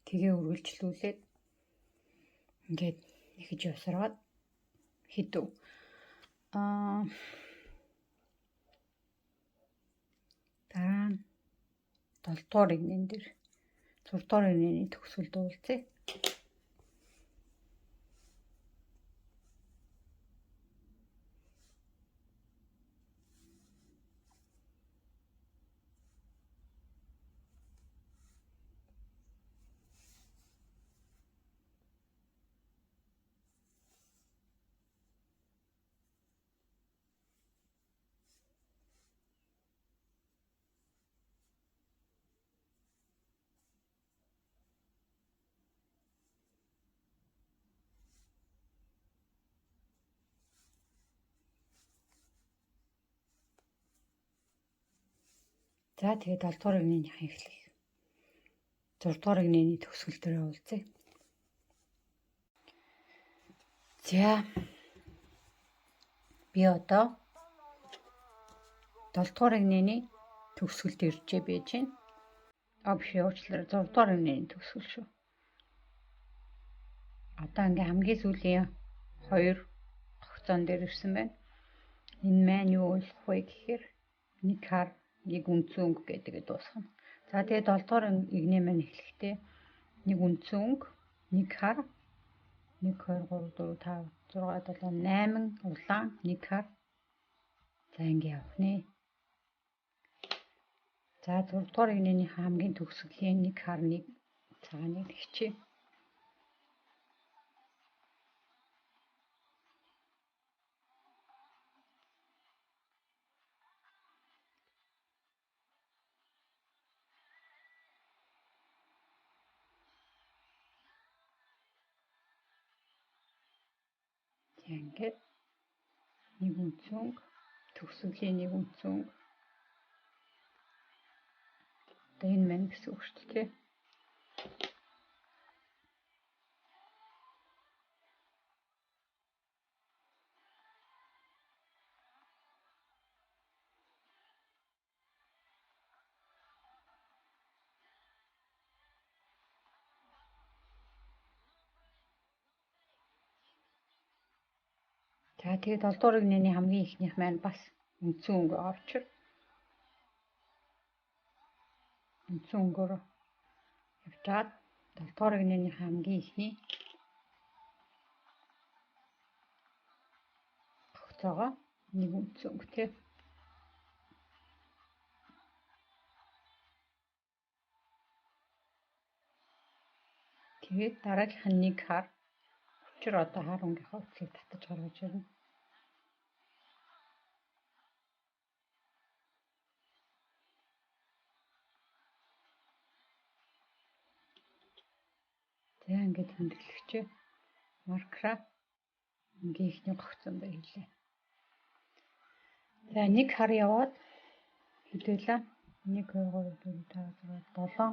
Тэгээ үргэлжлүүлээд ингээд ихэж явсараад хідв. Дараа нь 7 дугаар игнэн дээр 6 дугаар игнэний төгсгөлд уулзъя. За тэгээд 7 дугаар игнэний эхлэл 6 дугаар игнэний төгсгөл дээр уулзъя. За би одоо 7 дугаар игнэний төгсгөлд иржээ байж байна. Биш уучлаарай 6 дугаар игнэний төгсгөл шүү. Одоо ингээм хамгийн сүүлийн 2 хогцоон дээр ирсэн байна. Энэ маань юу болох вэ гэхээр 1 хар 1 үндсэн өнгө гэдэг дуусгана. За тэгээд 7 дугаар игнэ маань эхлэхдээ 1 үндсэн өнгө, 1 хар, 1 2 3 4 5 6 7 8 улаан, 1 хар. За ингэ явах нэ. За 6 дугаар игнэний хамгийн төгсгөлийн 1 хар 1 цагааныг хичээ. Ингээд 1 үндсэн өнгө, төгсгөлийн 1 үндсэн өнгө. Одоо энэ маань гэсэн үг шүү дээ. За тэгээд 7 дугаар игнэний хамгийн ихнийх маань бас үндсэн өнгө авчир. Үндсэн өнгөөр явжгаад 7 дугаар игнэний хамгийн ихний хогцоогоо 1 үндсэн өнгө тий. Тэгээд дараагийнх нь 1 хар. Учир одоо харангийнхаа үцгийг татаж гаргаж ирнэ. За ингээд тэмдэглэгчээ. Маркера ингээ ихний гогцсон бай хэлээ. За 1 хар яваад хэдүүлээ. 1 2 3 4 5 6 7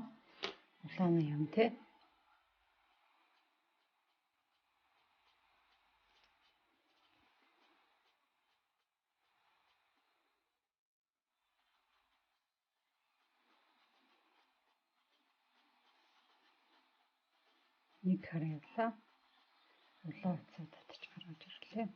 улааны юм те. Нэг хар явлаа. Улаан уцаа татаж гаргаж ирлээ.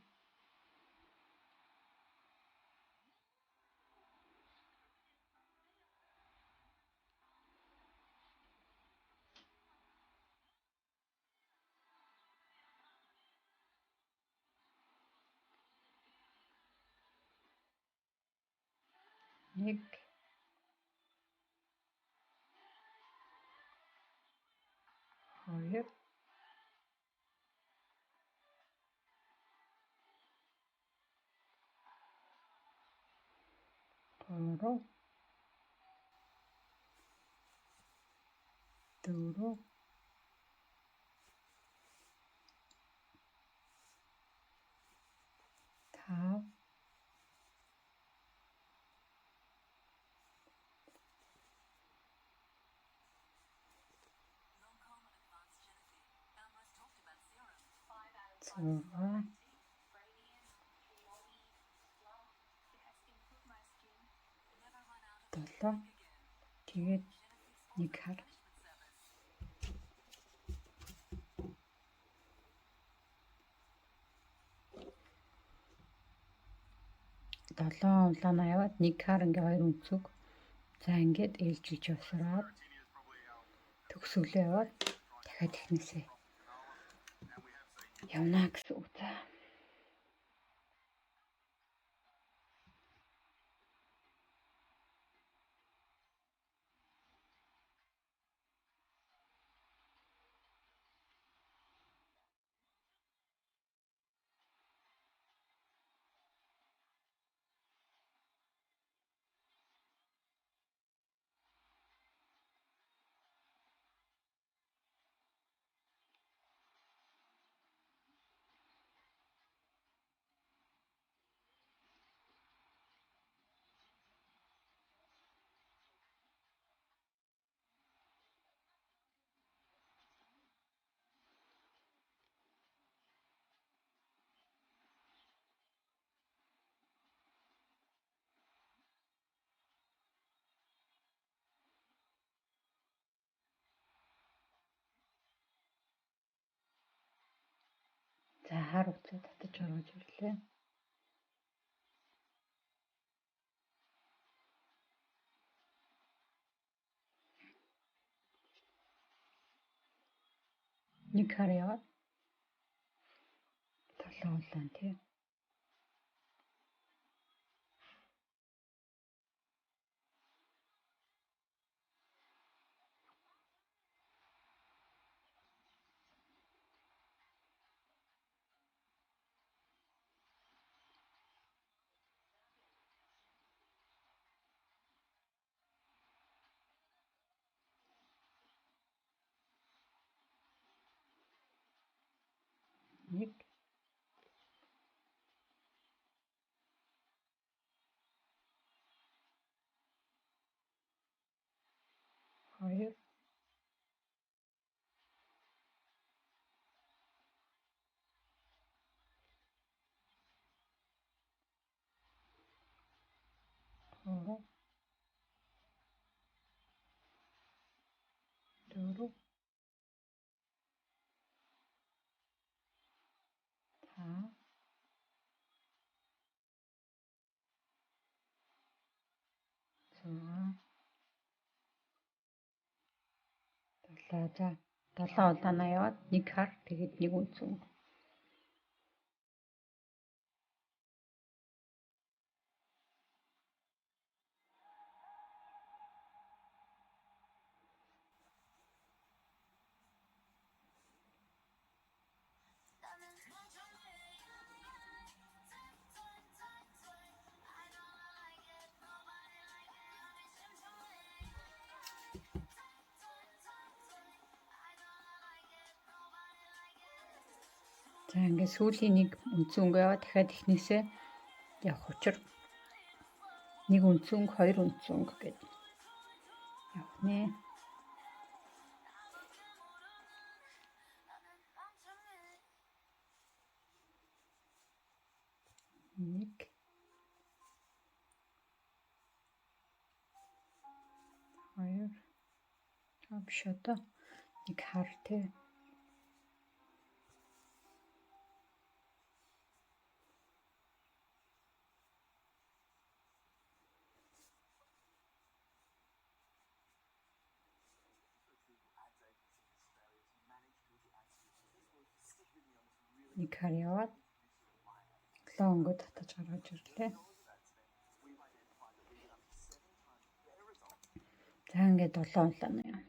Нэг 2 3 4 5 6 7 тэгээд 1 хар. Долоон улаанаа яваад 1 хар ингээ 2 үнцэг. За ингээд ээлжилж явсараад төгсгөлөө яваад дахиад ихнээсээ явна гэсэн үг. За. За хар уцаа татаж гаргаж ирлээ. Нэг хар яваад 7 улаан тий. Нэг 2 3 4 5 6 7 за 7 улаанаа яваад 1 хар тэгээд 1 үнцэн. За ингээд сүүлийн нэг үндсэн өнгө яваа дахиад ихнээсээ явах учир нэг үндсэн өнгө, хоёр үндсэн өнгө гэдэг явах нэ. Нэг хоёр биш одоо нэг хар тэ. Нэг хар яваад 7 өнгө татаж гаргаж ирлээ. За ингээд 7 улаан юм.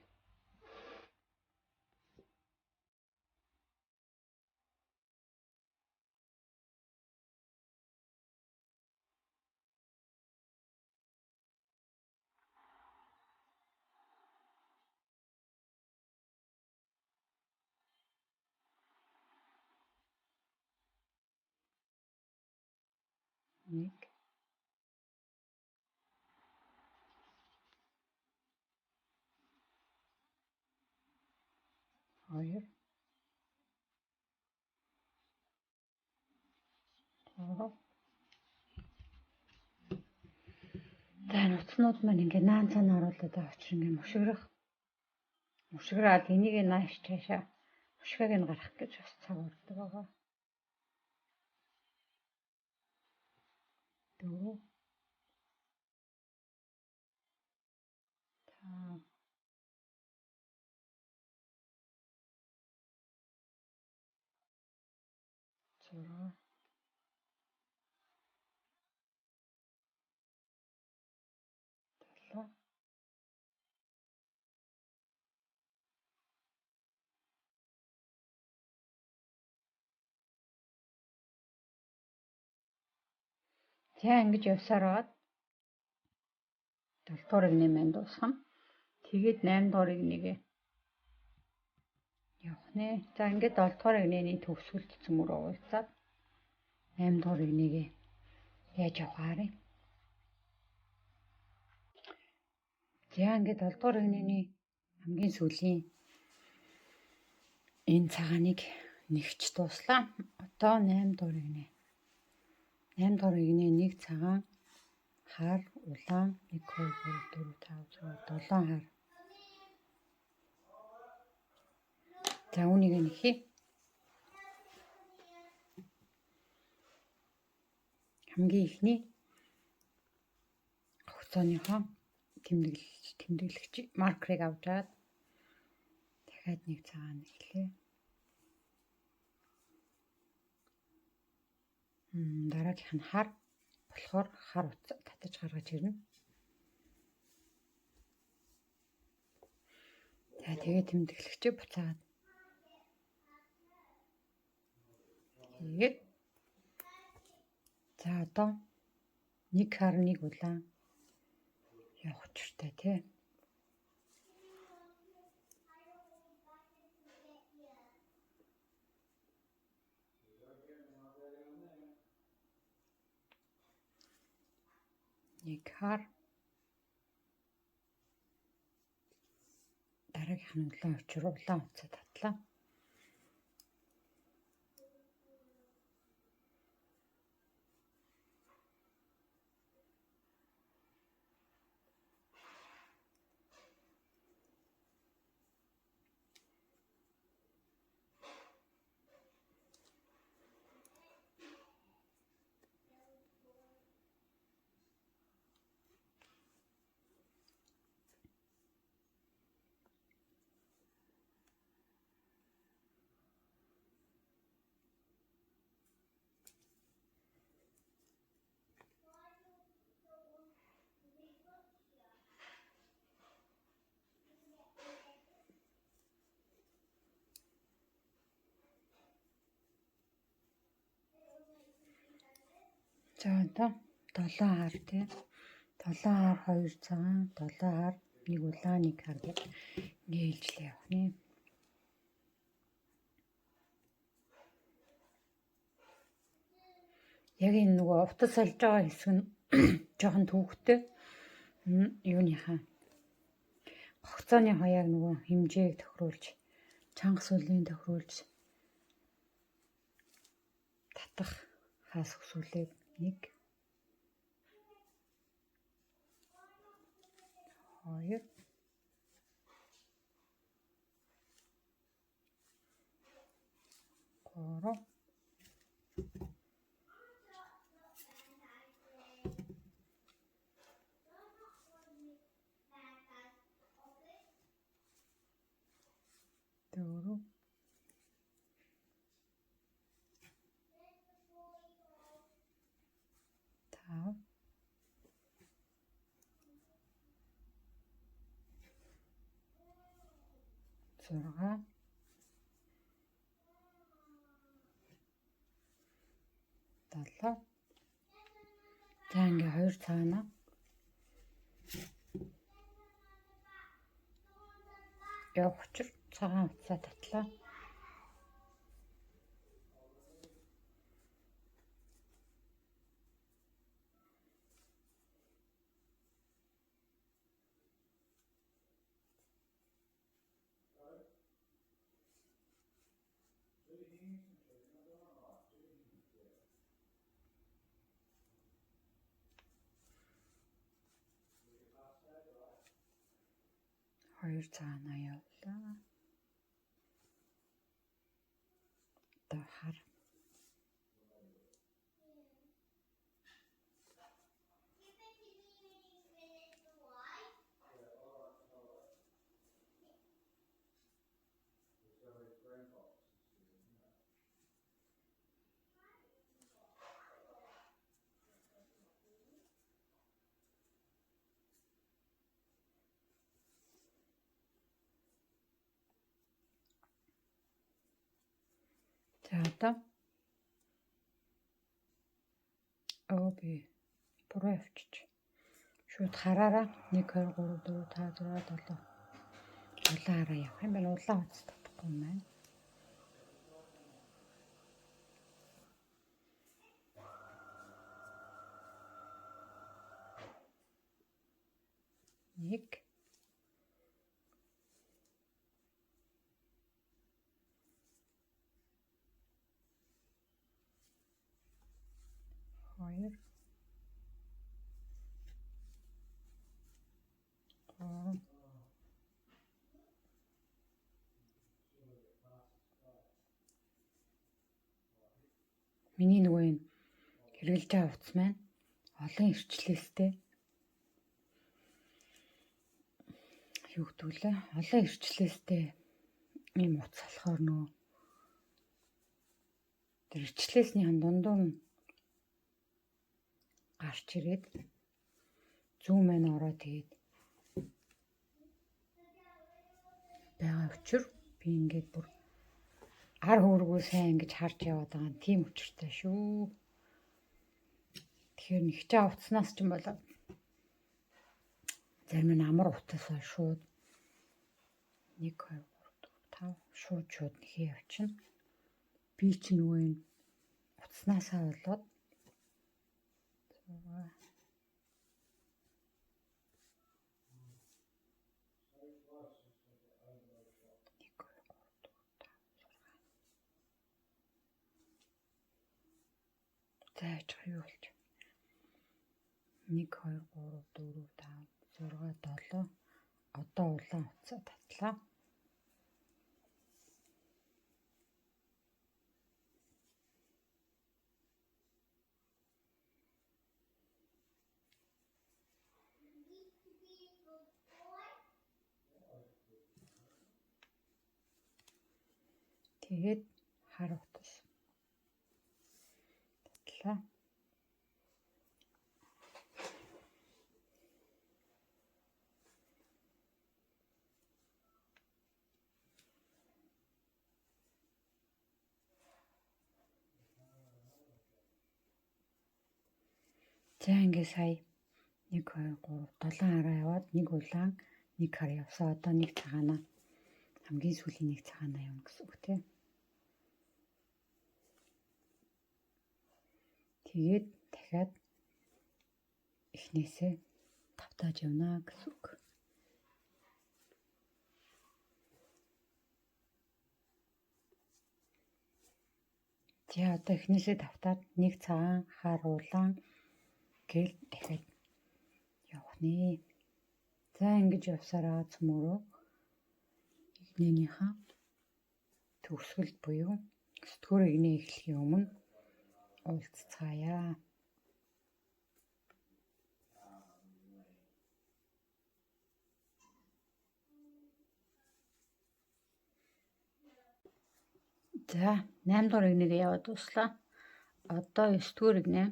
Нэг хоёр гурав. За нуцнууд маань ингээд наан цаана оруулаад байгаа учраас ингээд мушгираад энийг нааш цаашаа мушгааг нь гарах гэж бас цаг урддаг байгаа. 4 5 6 7 За ингэж явсаар байгаад 7 дугаар игнээ дуусгана. Тэгээд 8 дугаар игнэгээ явах нэ. За ингээд 7 дугаар игнэний төгсгөлд цөмөр уулзаад 8 дугаар игнэгээ яаж явахаарэ. За ингээд 7 дугаар игнэний хамгийн сүүлийн энэ цагааныг нэгч дууслаа. Одоо 8 дугаар игнэ. 8 дугаар игнээ нэг цагаан хар улаан 1 2 3 4 5 6 7 хар. За үүнийг нэхий. Хамгийн ихний хугацааныхоо тэмдэглэгч маркерыг авч аваад дахиад нэг цагаан нэглээ. Дараагийнх нь хар болохоор хар утас татаж гаргаж ирнэ. За тэгээд тэмдэглэгчээ буцаагаад тэгээд за одоо нэг хар нэг улаан явах учиртай тий. Нэг хар дараагийнх нь улаан учир улаан утсаа татлаа. За одоо 7 хар тий. 7 хар 2 цагаан, 7 хар 1 улаан 1 хар гэж нээлжлээ явах нэ. Яг энэ нөгөө утас сольж байгаа хэсэг нь жоохон төвөгтэй. Юуныхаа хогцооныхоо яг нөгөө хэмжээг тохируулж, чанга сүлийн тохируулж татах хас сүлийг 1 2 3 4 5 6 7 за ингээ 2 цаана явах учир цагаан утсаа татлаа. Хоёр цаанаа явлаа. Одоо хар. За одоо би буруу явчих. Шууд хараараа 1 2 3 4 5 6 7 улаараа явах юм байна. Улаан утас татахгүй юм байна. Нэг 2 3 Миний нөгөө энэ хэрэглэж байгаа утас маань олон ирчлээстэй. Юу гэдүүлээ? Олон ирчлээстэй ийм утас болохоор нөгөө тэр ирчлээсний дундуур нь гарч ирээд зүүн маань ороод тэгээд байгаа учир би ингээд бүр ар хөөргөө сайн ингэж харж яваад байгаа нь тийм учиртай шүү. Тэгэхээр нэг чаа утаснаас ч юм болоо зарим нь амар утасаа шууд 1 2 3 4 5 шууд нэхээ явчихна. Би ч нөгөө энэ утаснаасаа болоод 6 зааж юу болж 1 2 3 4 5 6 7 одоо улаан утсаа татлаа. Тэгээд хар утас татлаа. За ингээ сая 1 2 3 7 хараа яваад 1 улаан 1 хар явсаа одоо 1 цагаанаа хамгийн сүүлийн 1 цагаанаа явна гэсэн үг тийм. Тэгээд дахиад эхнээсээ давтааж явна гэсэн үг. За одоо эхнээсээ давтаад нэг цагаан харуулан гэл дахиад явах нэ. За ингэж явсараа цөмөрөө эхнээнийхээ төгсгөл буюу сэтгүүр игнээ эхлэхийн өмнө уулзцаая. За 8 дугаар игнэгээ яваад дуслаа. Одоо 9 дугаар игнээ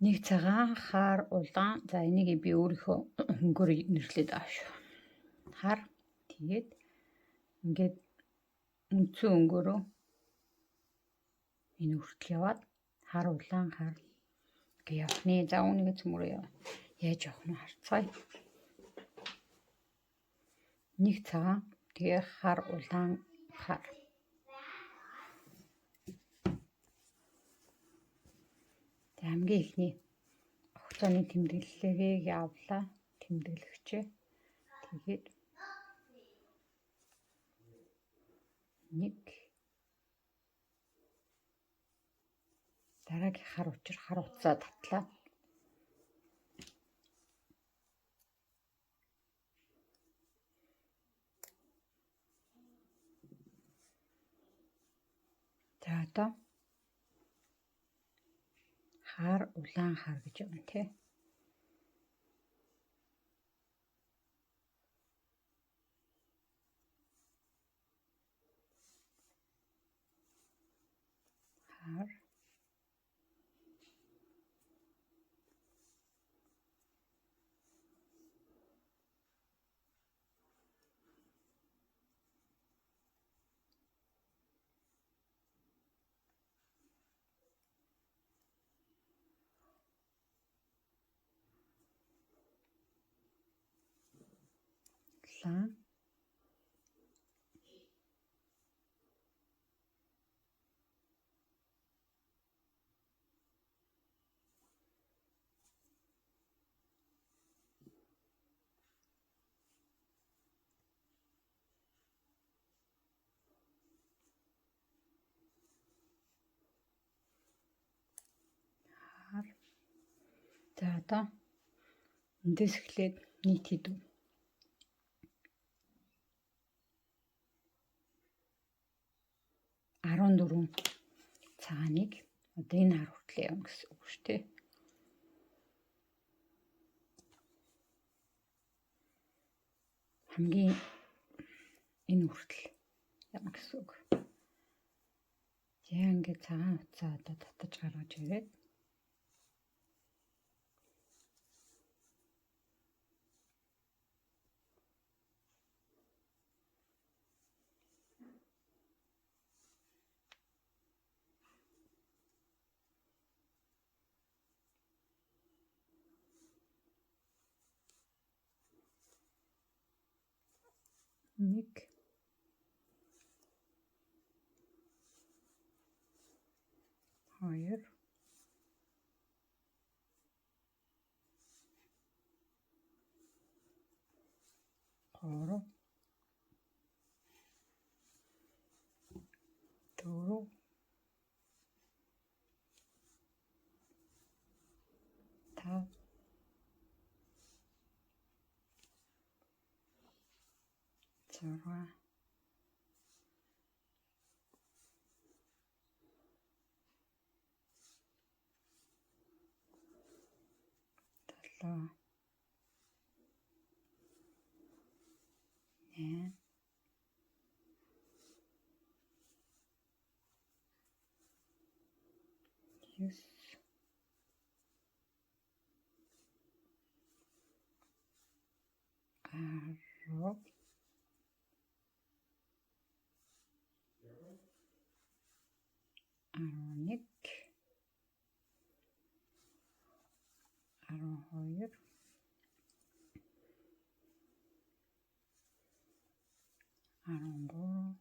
нэг цагаан хар улаан. За энийг би өөрийнхөө хөнгөөр нэрлээд ааш. Хар тэгээд ингээд үндсэн өнгөөрөө энэ хүртэл яваад хар улаан хар гээ явахны. За үүнийг цөмөрөө яаж явах нь харцгаая. Нэг цагаан тэгээ хар улаан хар. Хамгийн ихний хугацааны тэмдэглэлээ явлаа. Тэмдэглэгчээ. Тэгээд нэг дараагийн хар учир хар утсаа татлаа. За одоо хар улаан хар гэж юм тий. Хар улаан хар. За одоо эндээс эхлээд нийт хийдв. 14 цагааныг одоо энэ хар хүртэл явна гэсэн үг шүү дээ. Хамгийн энэ хүртэл явна гэсэн үг. Яг ингээд цагаан утсаа одоо татаж гаргаж ирээд нэг хоёр гурав дөрөв тав зургаан талаа 8 9 10 11 12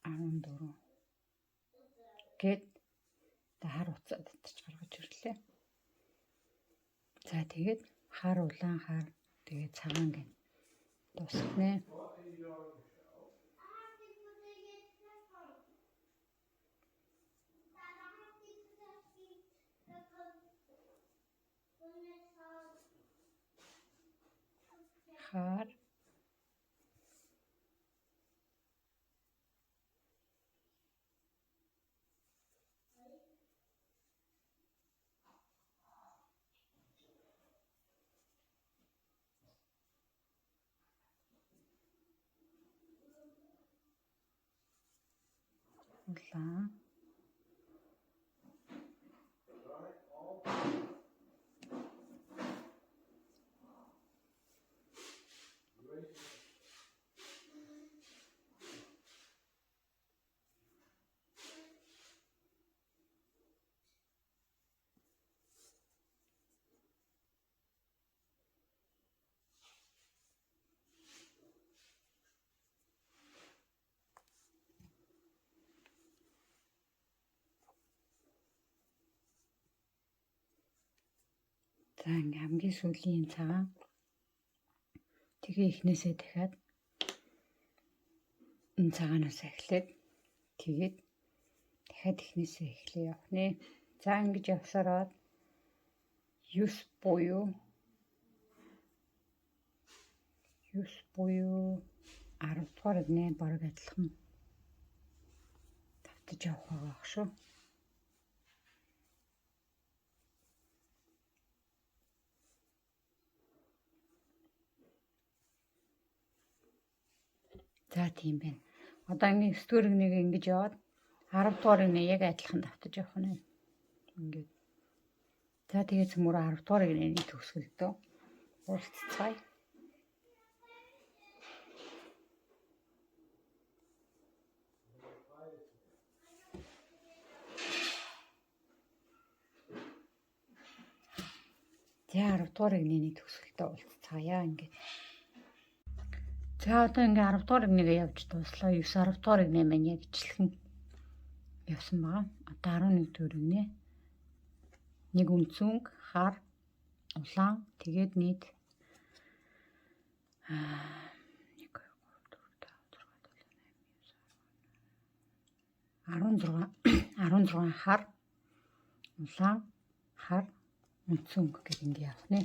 13 14 гэд хар уцаа татчих гаргаж ирлээ. За тэгээд хар улаан хар тэгээд цагаан гэн дуусгана. Хар улаан за ингээм хамгийн сүүлийн цагаан тэгээ эхнээсээ дахиад энэ цагаанаас эхлээд тэгээд дахиад эхнээсээ эхлэе явах нэ. За ингэж явсараад 9 буюу 10 дугаар игнэ бараг адилхан давтаж явах байгаа шүү. За тийм байна. Одоо ингэ 9 дугаар игнийг ингэж яваад 10 дугаар игнээ яг адилхан давтаж явах нь. Ингээд. За тэгээд цөмөр 10 дугаар игний төгсгөлдөө уулзцгаая. За 10 дугаар игний төгсгөлдөө уулзцгаая ингээд. За одоо ингээ 10 дугаар игнийгээ явж дууслаа. 9 10 дугаар игнээ маань яг ижилхэн явсан байгаа. Одоо 11 дугаар игнээ. Нэг үнцэнг, хар, улаан, тэгээд нийт 16 хар, улаан, хар, үнцэнг гэх ингээ явах нэ.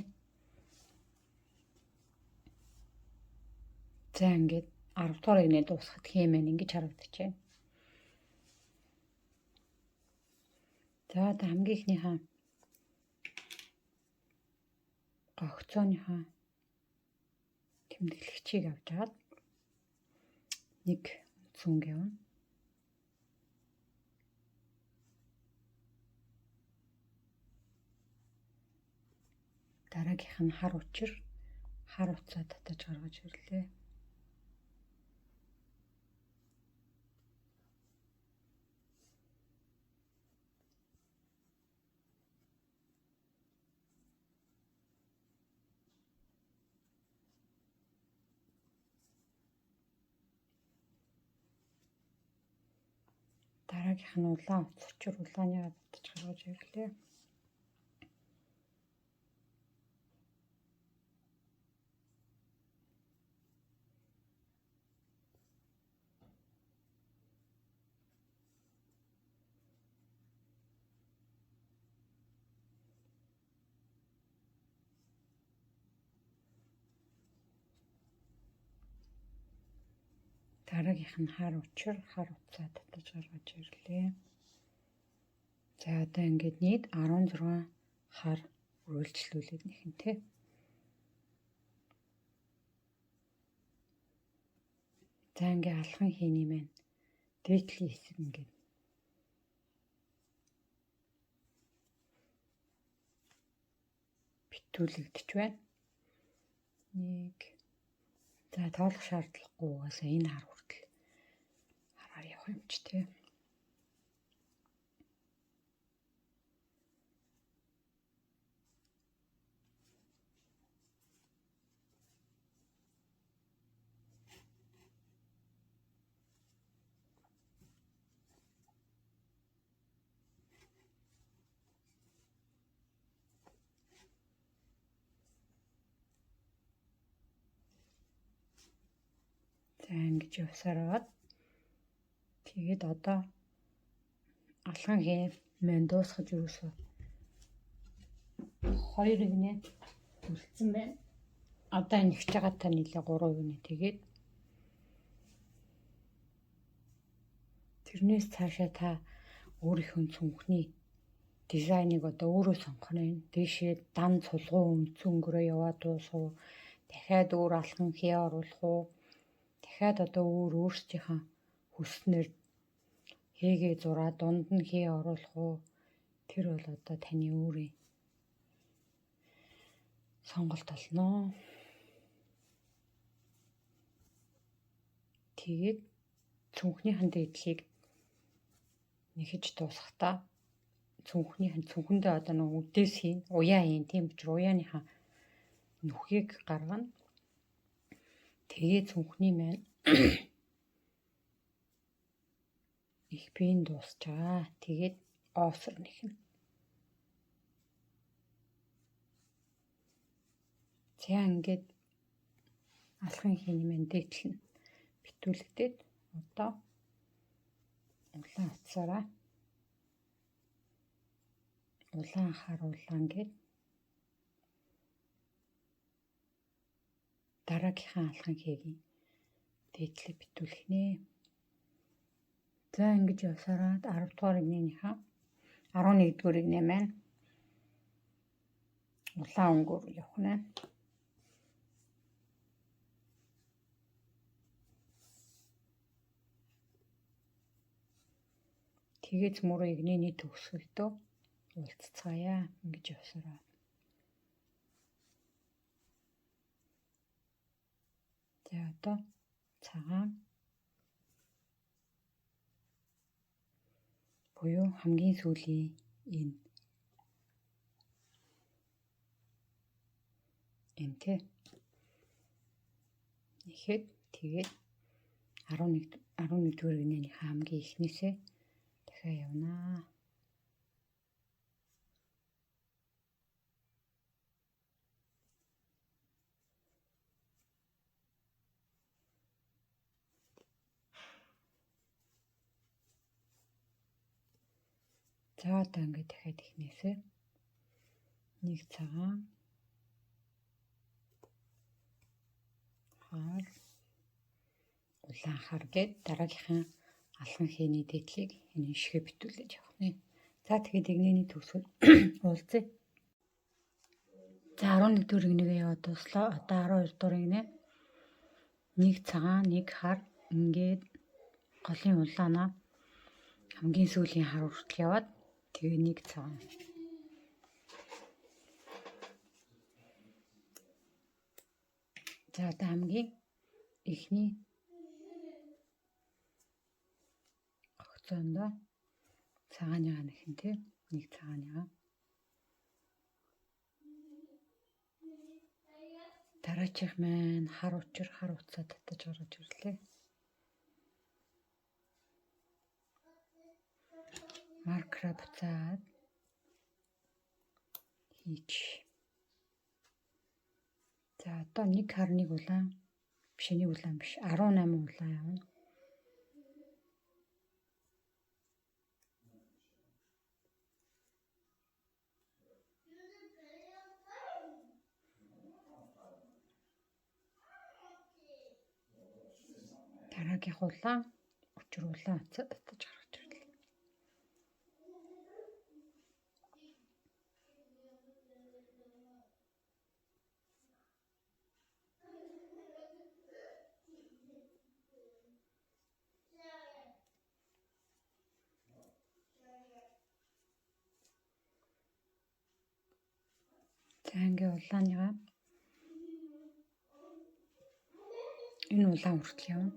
За ингээд 10 дугаар игнээ дуусгад хэмээн ингэж харагдчихэв. За хамгийн ихнийхээ гогцооныхаа тэмдэглэгчийг авч аваад нэг цүнг явна. Дараагийнх нь хар учир хар уцаа татаж гаргаж ирлээ. Дараагийнх нь улаан учир улааны татаж гаргаж ирлээ. Дараагийнх нь хар учир хар уцаа татаж гаргаж ирлээ. За одоо ингээд нийт 16 хар үргэлжлүүлээд нэхэнтэй. За ингээд алхан хийний маань дээдлийн хэсэг ингээд битүүлэгдэж байна. Нэг за тоолох шаардлагагүй угаасаа энэ хар хүртэл хараар явах юм ч тий. За ингэж явсараад тэгээд одоо алхан хээ мэн дуусгаж юусоо 2 игнэ үлдсэн байна. Одоо энэ ихж байгаа та нийлээ 3 игнэ. Тэгээд тэрнээс цаашаа та өөрийнхөө цүнхний дизайныг одоо өөрөө сонгох нь. Дээшээ дан цулгуу өнгөрөө яваад дуусах уу? Дахиад өөр алхан хээ оруулах уу? Дахиад одоо өөрсдийнхөө хүснээр хийгээ зураад дунд нь хээ оруулах уу? Тэр бол одоо таны өөрийн сонголт болно. Тэгээд цүнхнийхэн дээдлийг нэхэж дуусгахдаа цүнхэндээ одоо нэг үдээс хийн, уяа хийн. Тийм учраас уяаныхаа нүхийг гаргана. Тэгээ цүнхний маань их бийн дуусчаа. Тэгээд оосор нэхнэ. За ингээд алхан хийний маань дээдл нь битүүлэгдээд одоо улаан утсаараа улаан харуулан гээд дараагийнхаа алхан хийгийн дээдлийг битүүлэх нэ. За ингэж явсараад 10 дугаар игнийхаа 11 дугаар игнэ маань улаан өнгөөр явах нэ. Тэгээд мөрөө игнэний төгсгөлдөө уулзцаая ингэж явсараа. За одоо цагаан буюу хамгийн сүүлийн энэ ихэд тэгээд 11 дугаар игнэний хамгийн ихнээсээ дахиад явнаа. За одоо ингээд дахиад ихнээсээ нэг цагаан хар улаан хар гээд дараагийнхаа алхан хийний дээдлийг энэ шигэ битүүлж явах нэ. За тэгээд игнэний төгсгөл уулзъя. За 11 дугаар игнэгээ яваад дуслаа. Одоо 12 дугаар игнэ. Нэг цагаан, нэг хар ингээд голын улаанаа хамгийн сүүлийн хар хүртэл яваад тэгээ нэг цагаан. За одоо хамгийн ихний огцоондоо цагааныгаа нэхэн тий нэг цагааныгаа дараачих маань хар уцаа татаж гаргаж ирлээ. Маркера буцаад хийч. За одоо нэг хар нэг улаан биш, нэг улаан биш 18 улаан явна. Дараагийн улаан учир улаан уцаа татаж гаргаж ирлээ. За ингээ улааныгаа энэ улаан хүртэл явна.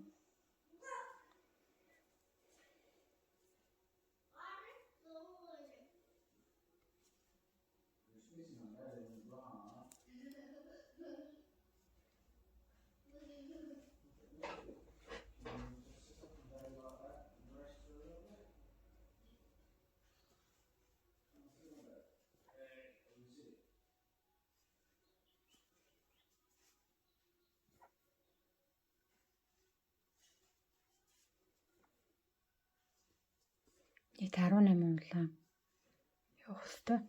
Нийт 18 улаан явах хэрэгтэй.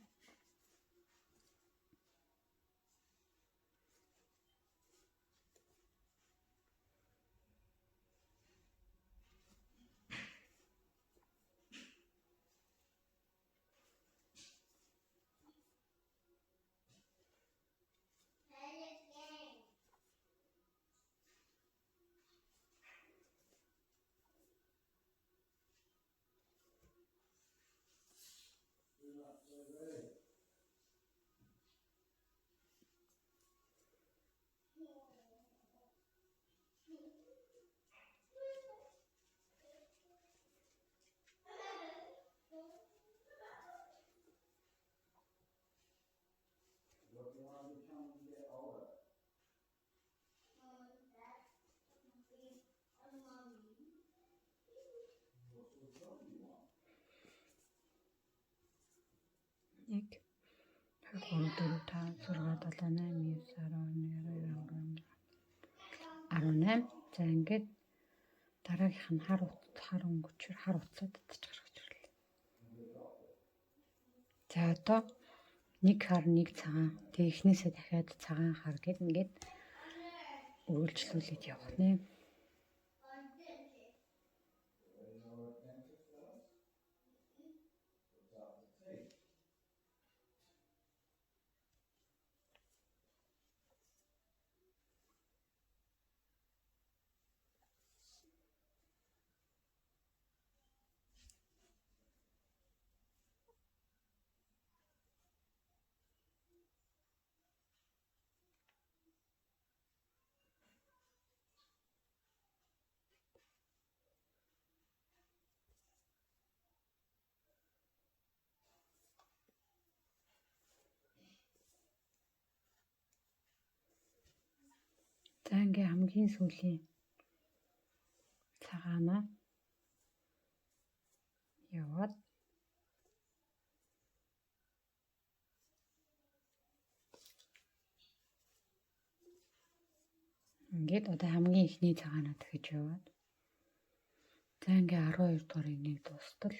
Нэг 3 4 5 6 7 8 9 10 11 18. За ингээд дараагийнх нь хар өнгөчөр хар утсаад татчих гаргаж ирлээ. За одоо нэг хар нэг цагаан. Тэгээ эхнээсээ дахиад цагаан хар гэд ингээд үргэлжлүүлээд явах нэ. За ингээ хамгийн сүүлийн цагаанаа яваад ингээд одоо хамгийн ихний цагаанаа дахиж яваад за ингээ 12 дугаарыг нэг дуустал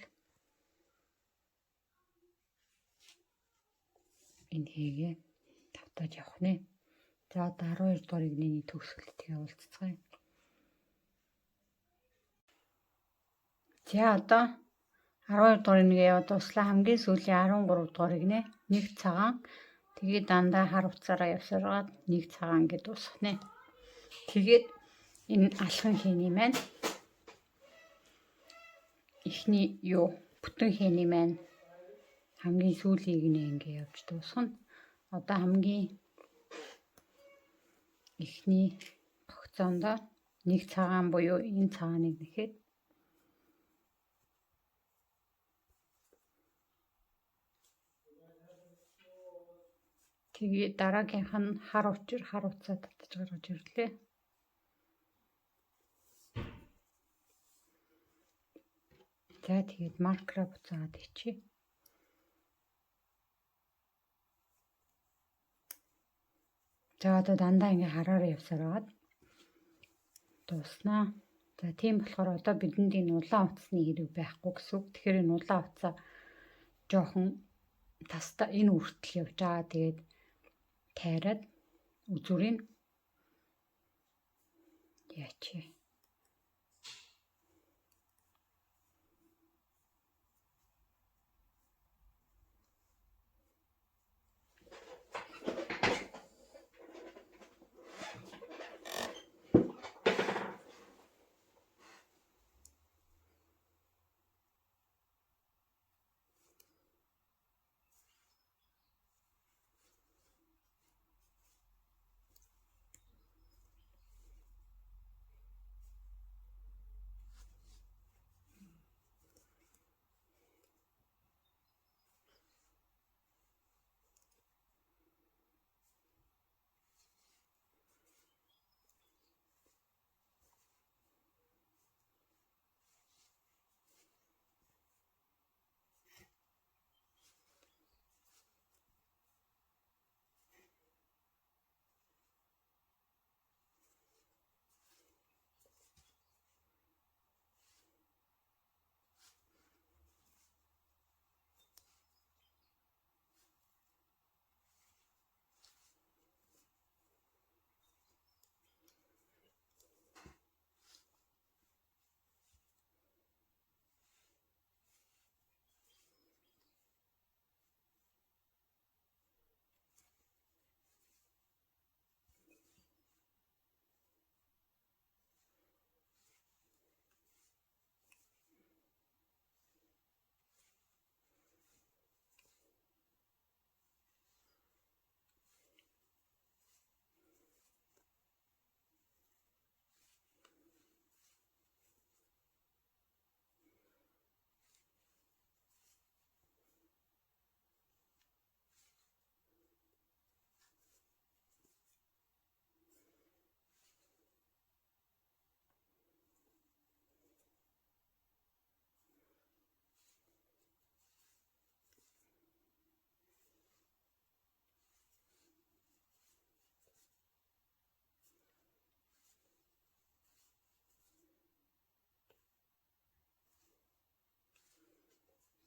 энэ хийгээ тавтаж явах нэ. За одоо 12 дугаар игний төгсгөлт тэгээ уулзцгаая. За одоо 12 дугаар нэгээ яваад дуслаа. Хамгийн сүүлийн 13 дугаар игнэ. Нэг цагаан тэгээ дандаа хар уцаараа явсараад нэг цагаан ингээд дуусгах нэ. Тэгээд энэ алхан хийний маань ихний бүтэн хийний маань хамгийн сүүлийн игнэ ингээд явж дуусгана. Одоо хамгийн ихний тогтцоондоо нэг цагаан буюу энэ цагааныг нэхэд тэгээ дараагийнх нь хар уцаа татаж гаргаж ирлээ. За тэгээд маркераа буцаагаад ичээ. За одоо дандаа ингээ хараараа явсаар байгаад дууснаа. За тийм болохоор одоо бидэнд энэ улаан утасны хэрэг байхгүй гэсэн үг. Тэгэхээр энэ улаан утсаа жоохон тастаа энэ үртэл явж байгаа. Тэгээд тайраад үзүүрийн яачи.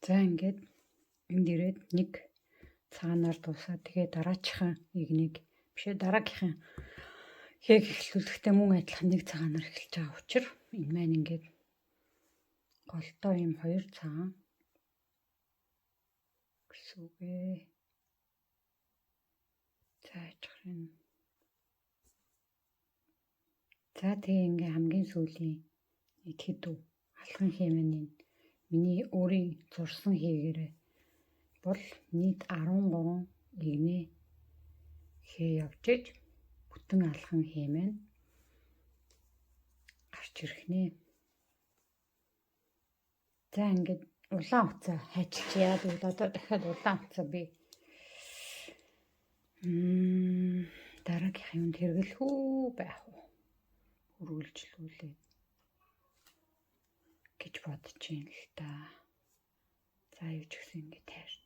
За ингээд энд ирээд нэг цагаанаар дуусаад тэгээ дараачихан нэг бишээ дараагийнхын хээг эхлүүлэхдээ мөн адилхан нэг цагаанаар эхэлж байгаа учраас энэ маань ингээд голтой юм 2 цагаан гэсэн үг ээ. За яжхын. За тэгээ ингээ хамгийн сүүлийн нэг хэдүү алхан хэмээн миний өөрийн зурсан хийгээрээ бол нийт 13 игнээ хээ явж иж бүтэн алхан хэмээн гарч ирэх нэ. За ингээд улаан хуцаа хайчилж яад бол одоо дахиад улаан хуцаа би дараагийнх юм хэрэглэхүү байх уу? Үргэлжлүүлээ гэж бодож байна л та. За юу ч гэсэн ингэ таарч.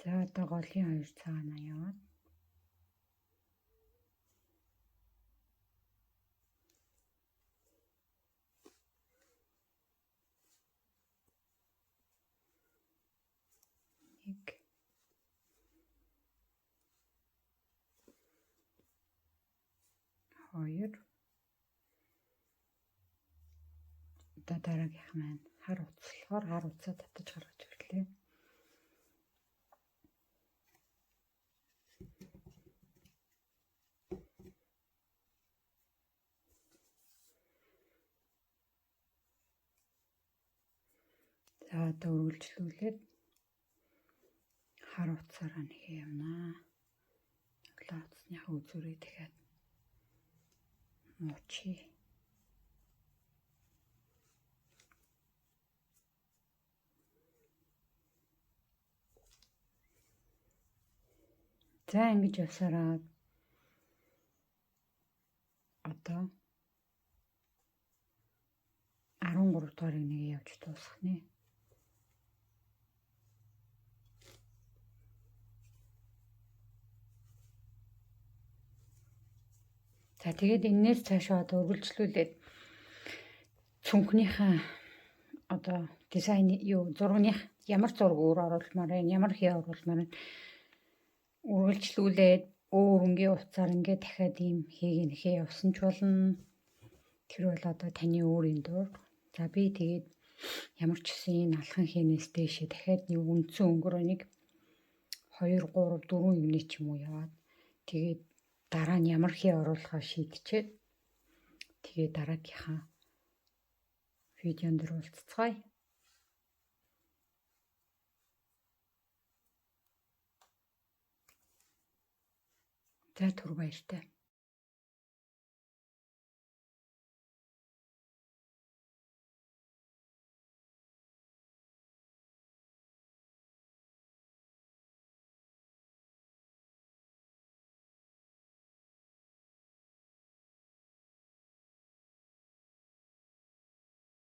За одоо голын 2 цагаанаа яваад. Нэг хоёр одоо дараагийнх маань хар уцлахаар хар уцаа татаж гаргаж ирлээ. За одоо үргэлжлүүлээд хар уцаараа нэг явнаа. Улаан уцсныхаа үзүүрээ дахиад муучи. За ингэж явсараа одоо 13 дугаарыг нэг явж дуусгах нэ. За тэгээд энээс цаашаа одоо үргэлжлүүлээд цүнхнийхээ одоо дизайн зургных ямар зураг өөр оруулмаар байна, ямар хий оруулмаар байна. Үргэлжлүүлээд өнгийн уцаар ингээ дахиад ийм хийгээ явсан ч болно. Тэр бол одоо таны өөрийн дуур. За би тэгээд ямар ч гэсэн энэ алхан хийнээс дээшээ дахиад нэг үндсэн өнгөрөө нэг 2 3 4 игнэ ч юм уу яваад тэгээд дараа нь ямар хий оруулахаа шийдчихэд тэгээд дараагийнхаа видеонд уулзцгаая. За түр баяртай.